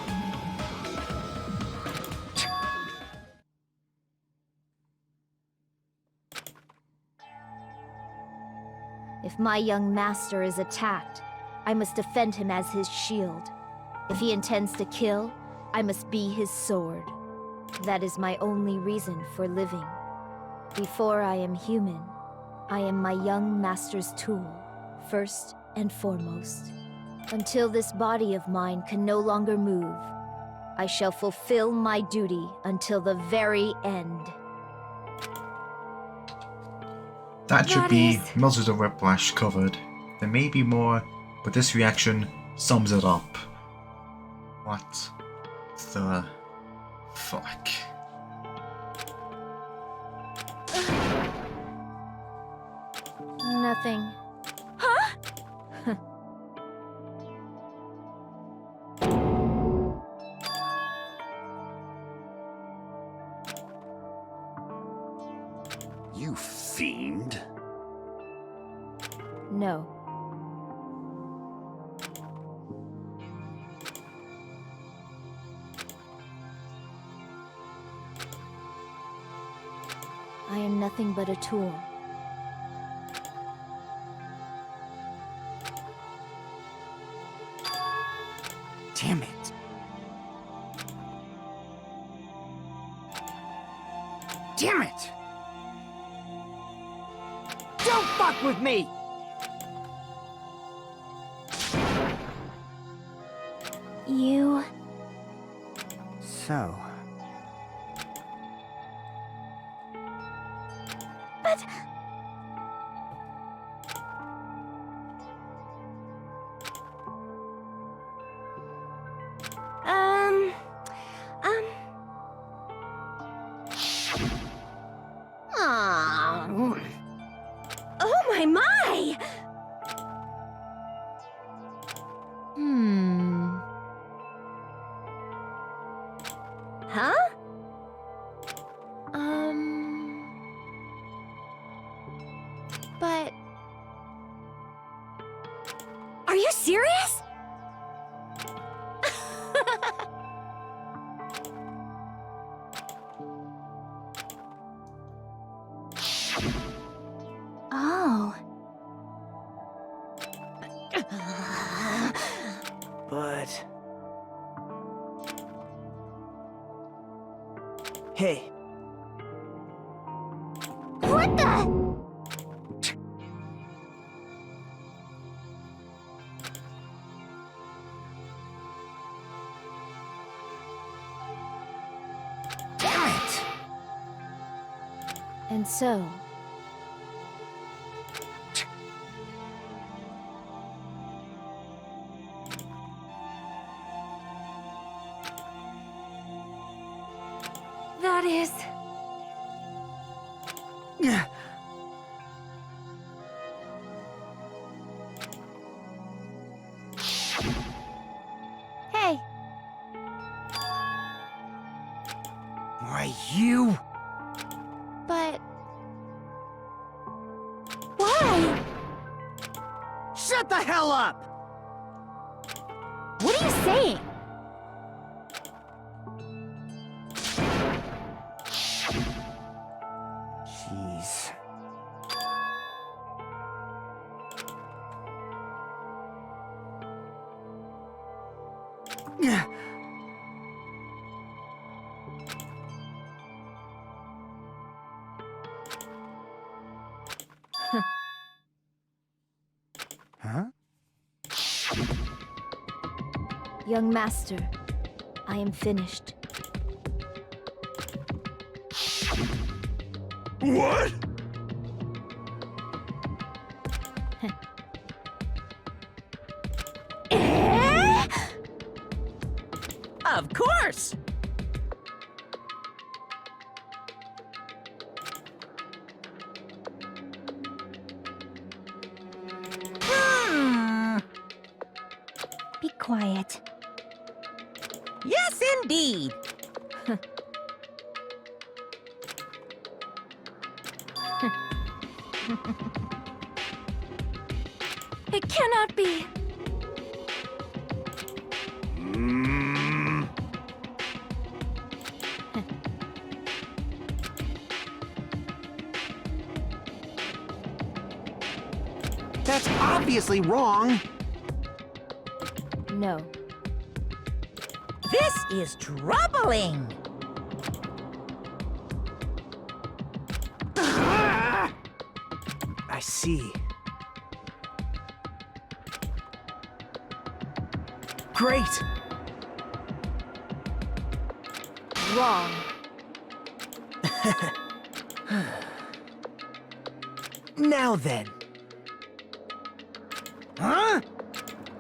If my young master is attacked, I must defend him as his shield. If he intends to kill, I must be his sword. That is my only reason for living. Before I am human, I am my young master's tool, first and foremost. Until this body of mine can no longer move, I shall fulfill my duty until the very end. That should be most of Whiplash covered. There may be more, but this reaction sums it up. What the fuck? Nothing. Huh? You fiend. No. I am nothing but a tool. Damn it. Damn it! Don't fuck with me! You... So... But... Oh my my! Huh? But... Are you serious? Oh... But... Hey, What the? damn it! And so... That is... Hey! Why, you... But... Why? Shut the hell up! What are you saying? Jeez. Huh? Young master, I am finished. What? Of course! Be quiet. Yes, indeed! It cannot be. That's obviously wrong! No. This is troubling. I see. Great! Wrong. Now then. Huh?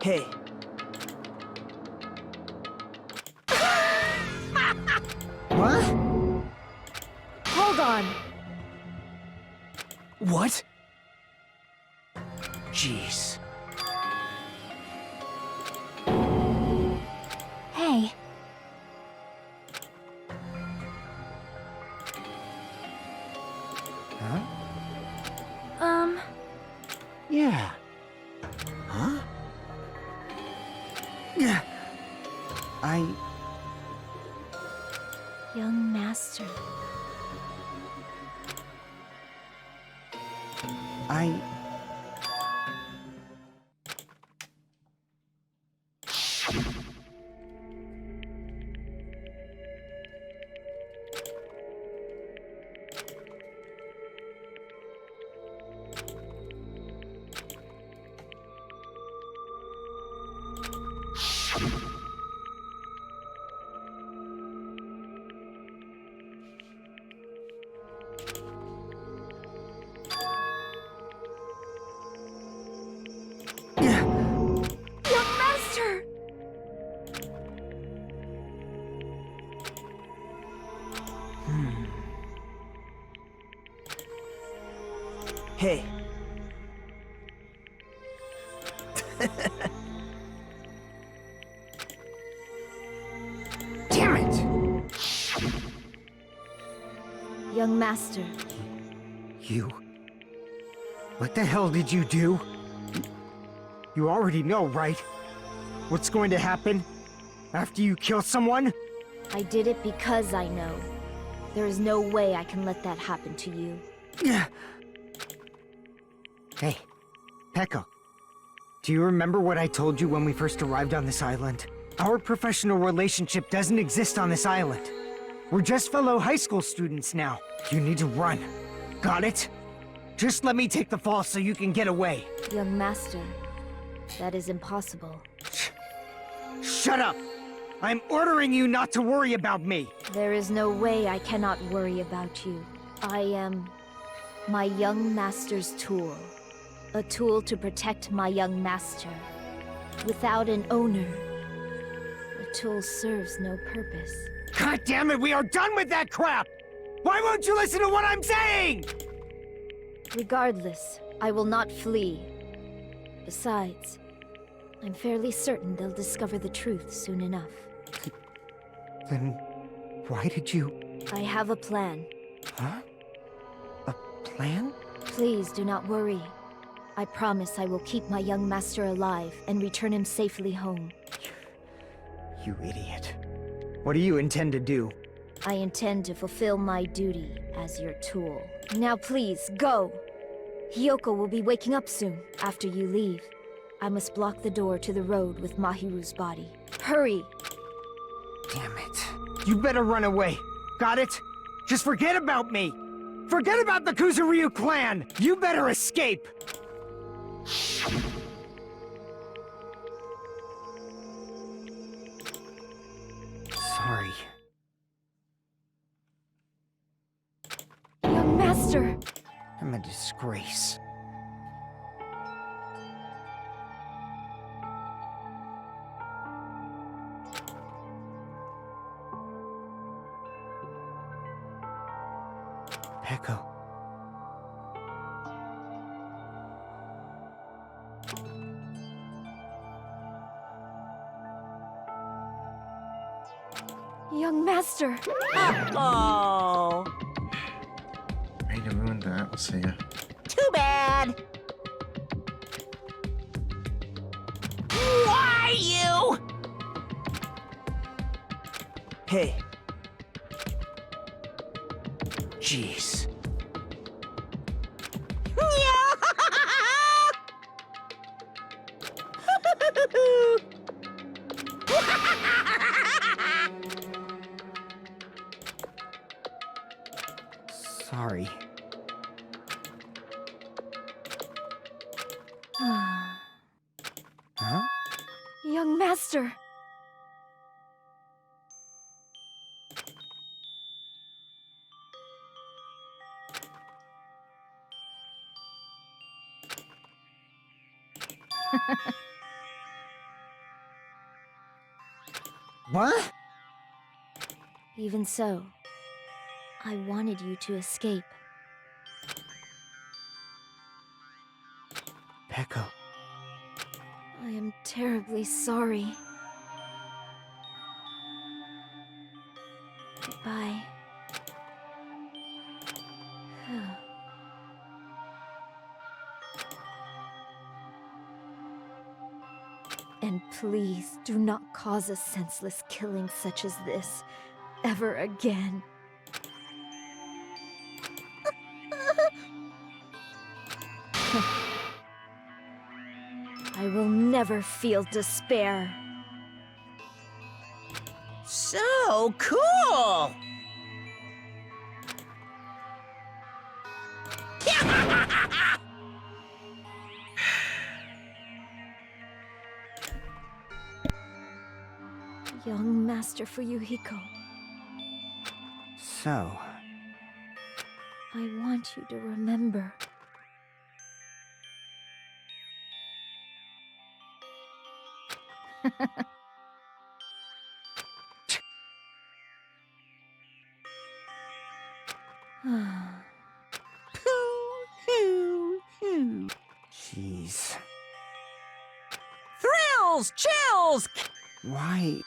Hey. What? Hold on. What? Jeez. Hey, Huh? Yeah. Huh? Yeah. Young master. Young master! Hey. Damn it! Young master. You... What the hell did you do? You already know, right? What's going to happen after you kill someone? I did it because I know. There is no way I can let that happen to you. Hey, Pekka. Do you remember what I told you when we first arrived on this island? Our professional relationship doesn't exist on this island. We're just fellow high school students now. You need to run. Got it? Just let me take the fall so you can get away. Young master, that is impossible. Shut up! I'm ordering you not to worry about me! There is no way I cannot worry about you. I am my young master's tool. A tool to protect my young master. Without an owner, the tool serves no purpose. God damn it, we are done with that crap! Why won't you listen to what I'm saying? Regardless, I will not flee. Besides, I'm fairly certain they'll discover the truth soon enough. Then, why did you... I have a plan. Huh? A plan? Please do not worry. I promise I will keep my young master alive and return him safely home. You idiot. What do you intend to do? I intend to fulfill my duty as your tool. Now please, go! Hiyoko will be waking up soon, after you leave. I must block the door to the road with Mahiru's body. Hurry! Damn it. You better run away. Got it? Just forget about me! Forget about the Kuzuryu clan! You better escape! Sorry. Young master! I'm a disgrace. Pekka. Young master! Oh, Way to ruin the atmosphere. too bad. Why you? Hey. Jeez. Huh? Young master. What? Even so, I wanted you to escape. Peko. I am terribly sorry. Goodbye. And please do not cause a senseless killing such as this ever again. I will never feel despair. So cool! Young Master Fuyuhiko, So, I want you to remember. jeez. Thrills! Chills! Why?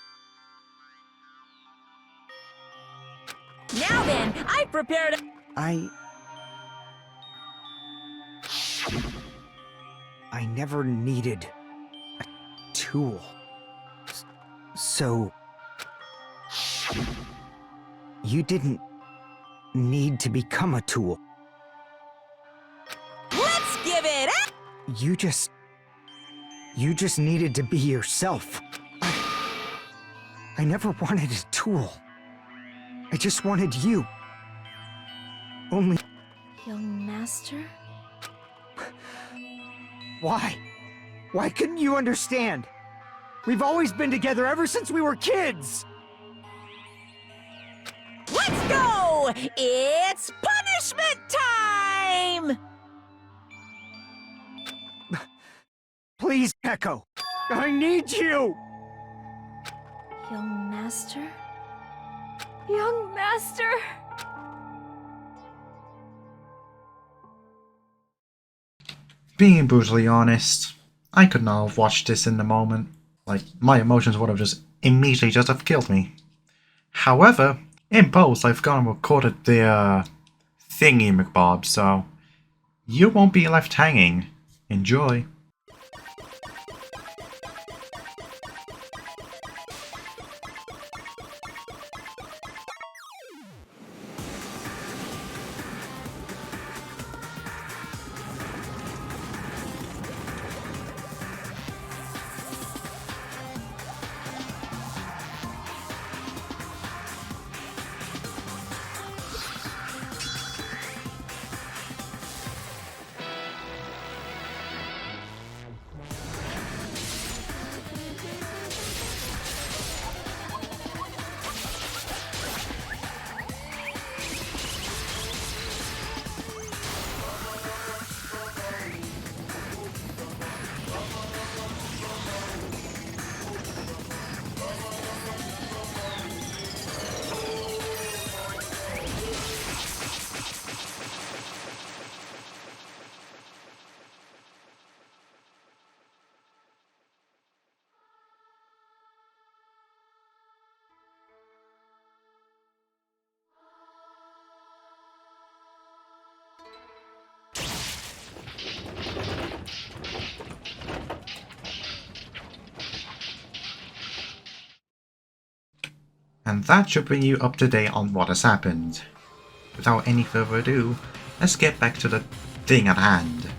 Now then, I prepared I never needed a tool. So... You didn't need to become a tool. Let's give it up! You just needed to be yourself. I never wanted a tool. I just wanted you. Only... Young Master? Why? Why couldn't you understand? We've always been together ever since we were kids! Let's go! It's punishment time! Please, Peko! I need you! Young Master? Young Master! Being brutally honest, I could not have watched this in the moment. Like, my emotions would have just immediately just have killed me. However, in post, I've gone and recorded the thingy McBob, so you won't be left hanging. Enjoy. And that should bring you up to date on what has happened. Without any further ado, let's get back to the thing at hand.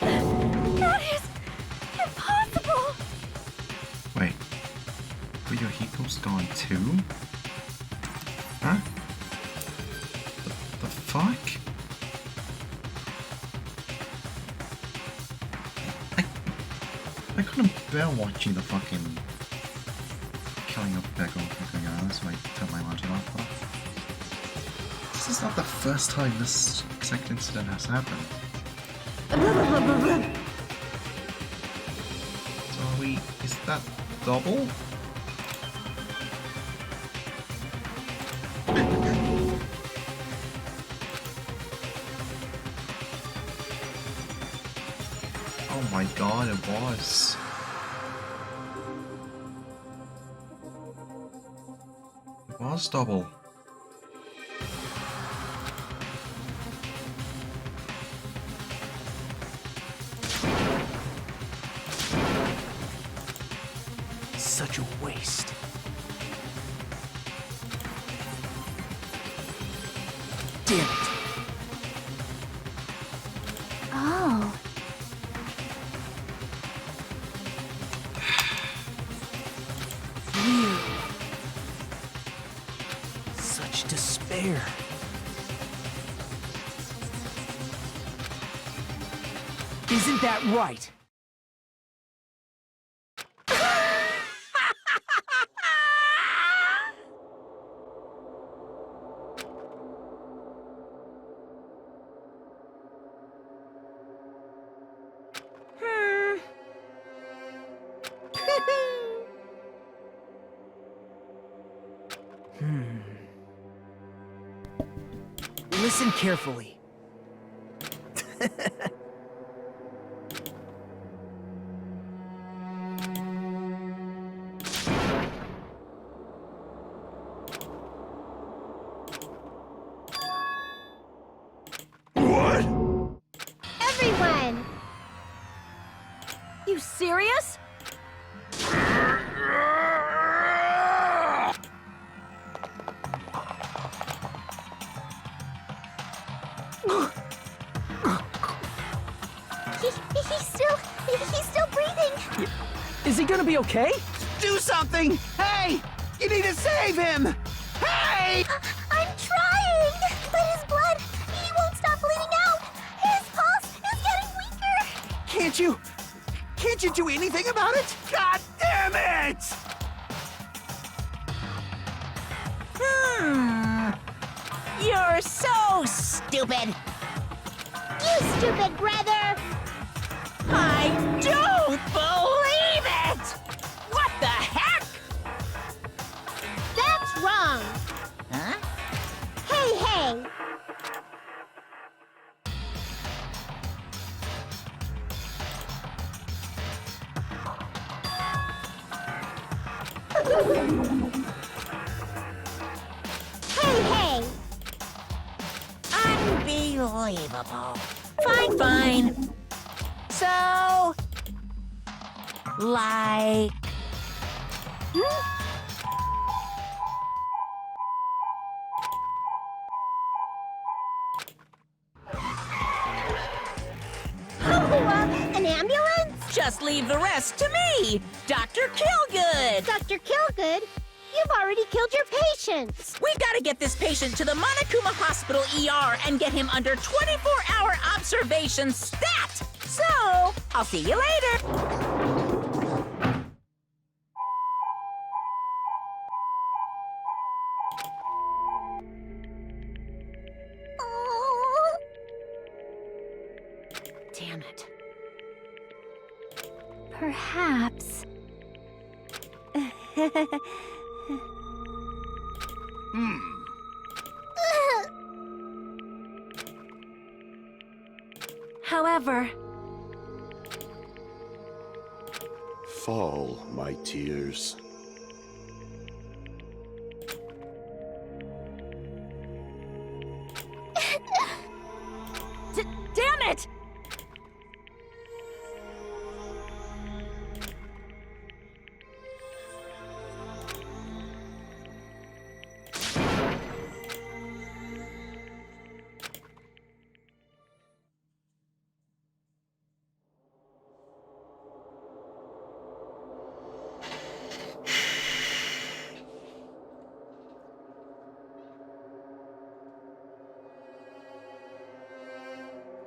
That is impossible! Wait, Fuyuhiko's gone too? Huh? The fuck? I couldn't bear watching the fucking killing of Peggle going on, so I turned my logic off. But this is not the first time this exact incident has happened. So are we... is that double? Oh my god, it was. It was double. Such a waste. Damn it. Oh. Such despair. Isn't that right? Listen carefully. What? Everyone! You serious? He's still breathing. Is he gonna be okay? Do something! Hey! You need to save him! Hey! I'm trying, but his blood, he won't stop bleeding out. His pulse is getting weaker. Can't you do anything about it? God damn it! You're so stupid. You stupid brother. I don't believe it! What the heck? That's wrong. Huh? Hey. Hey. Unbelievable. Fine. So... like... An ambulance? Just leave the rest to me, Dr. Killgood. Dr. Killgood? You've already killed your patients. We gotta get this patient to the Monokuma Hospital ER and get him under 24-hour observation stat. So, I'll see you later. Oh. Damn it. Perhaps. However, Fall, my tears. damn it!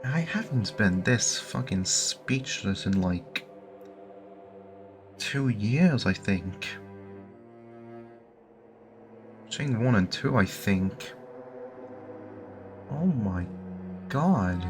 I haven't been this fucking speechless in like 2 years, I think. Between 1 and 2, I think. Oh my god.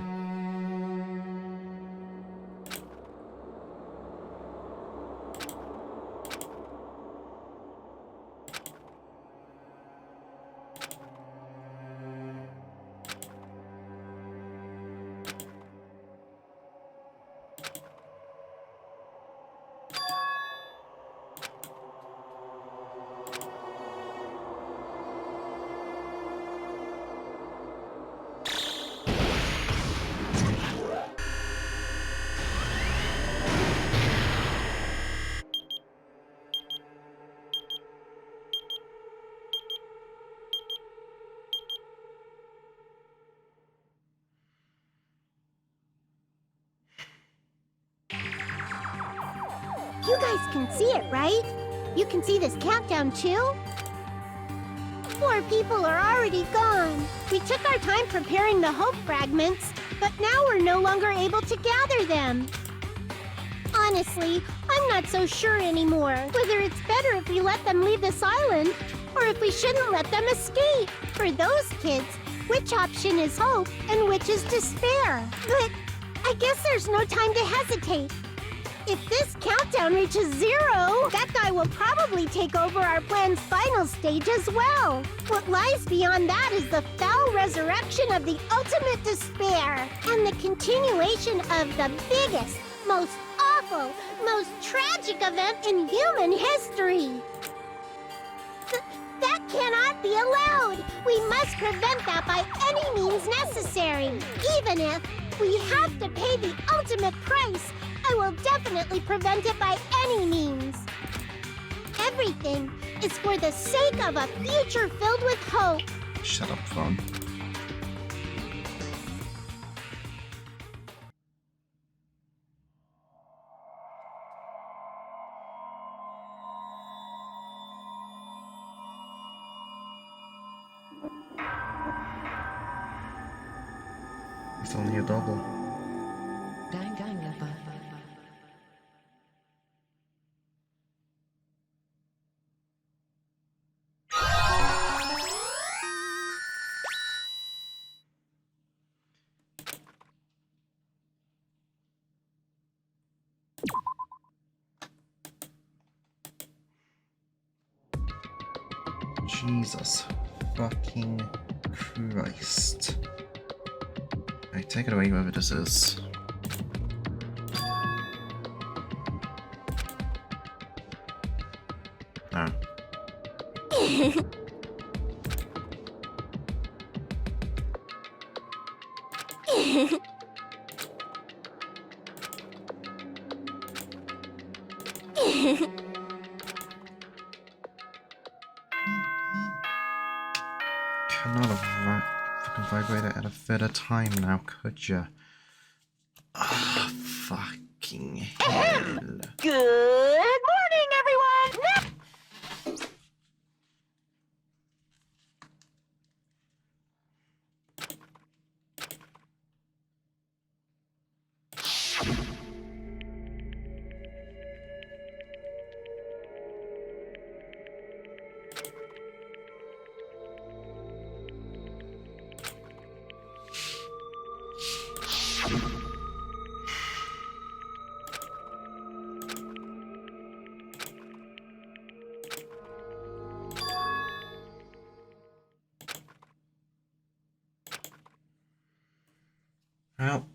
You guys can see it, right? You can see this countdown too? 4 people are already gone. We took our time preparing the hope fragments, but now we're no longer able to gather them. Honestly, I'm not so sure anymore whether it's better if we let them leave this island or if we shouldn't let them escape. For those kids, which option is hope and which is despair? But I guess there's no time to hesitate. If this countdown reaches 0, that guy will probably take over our plan's final stage as well. What lies beyond that is the foul resurrection of the ultimate despair and the continuation of the biggest, most awful, most tragic event in human history. That cannot be allowed. We must prevent that by any means necessary. Even if we have to pay the ultimate price, I will definitely prevent it by any means. Everything is for the sake of a future filled with hope. Shut up, phone. It's only a double. Danganronpa. Jesus fucking Christ. I take it away, whoever this is. Oh. Cannot have fucking vibrated at a better time now, could ya? Ah, fucking hell. Good morning, everyone! Well,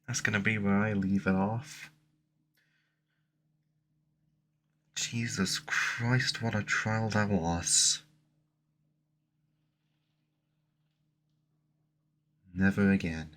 that's gonna be where I leave it off. Jesus Christ, what a trial that was. Never again.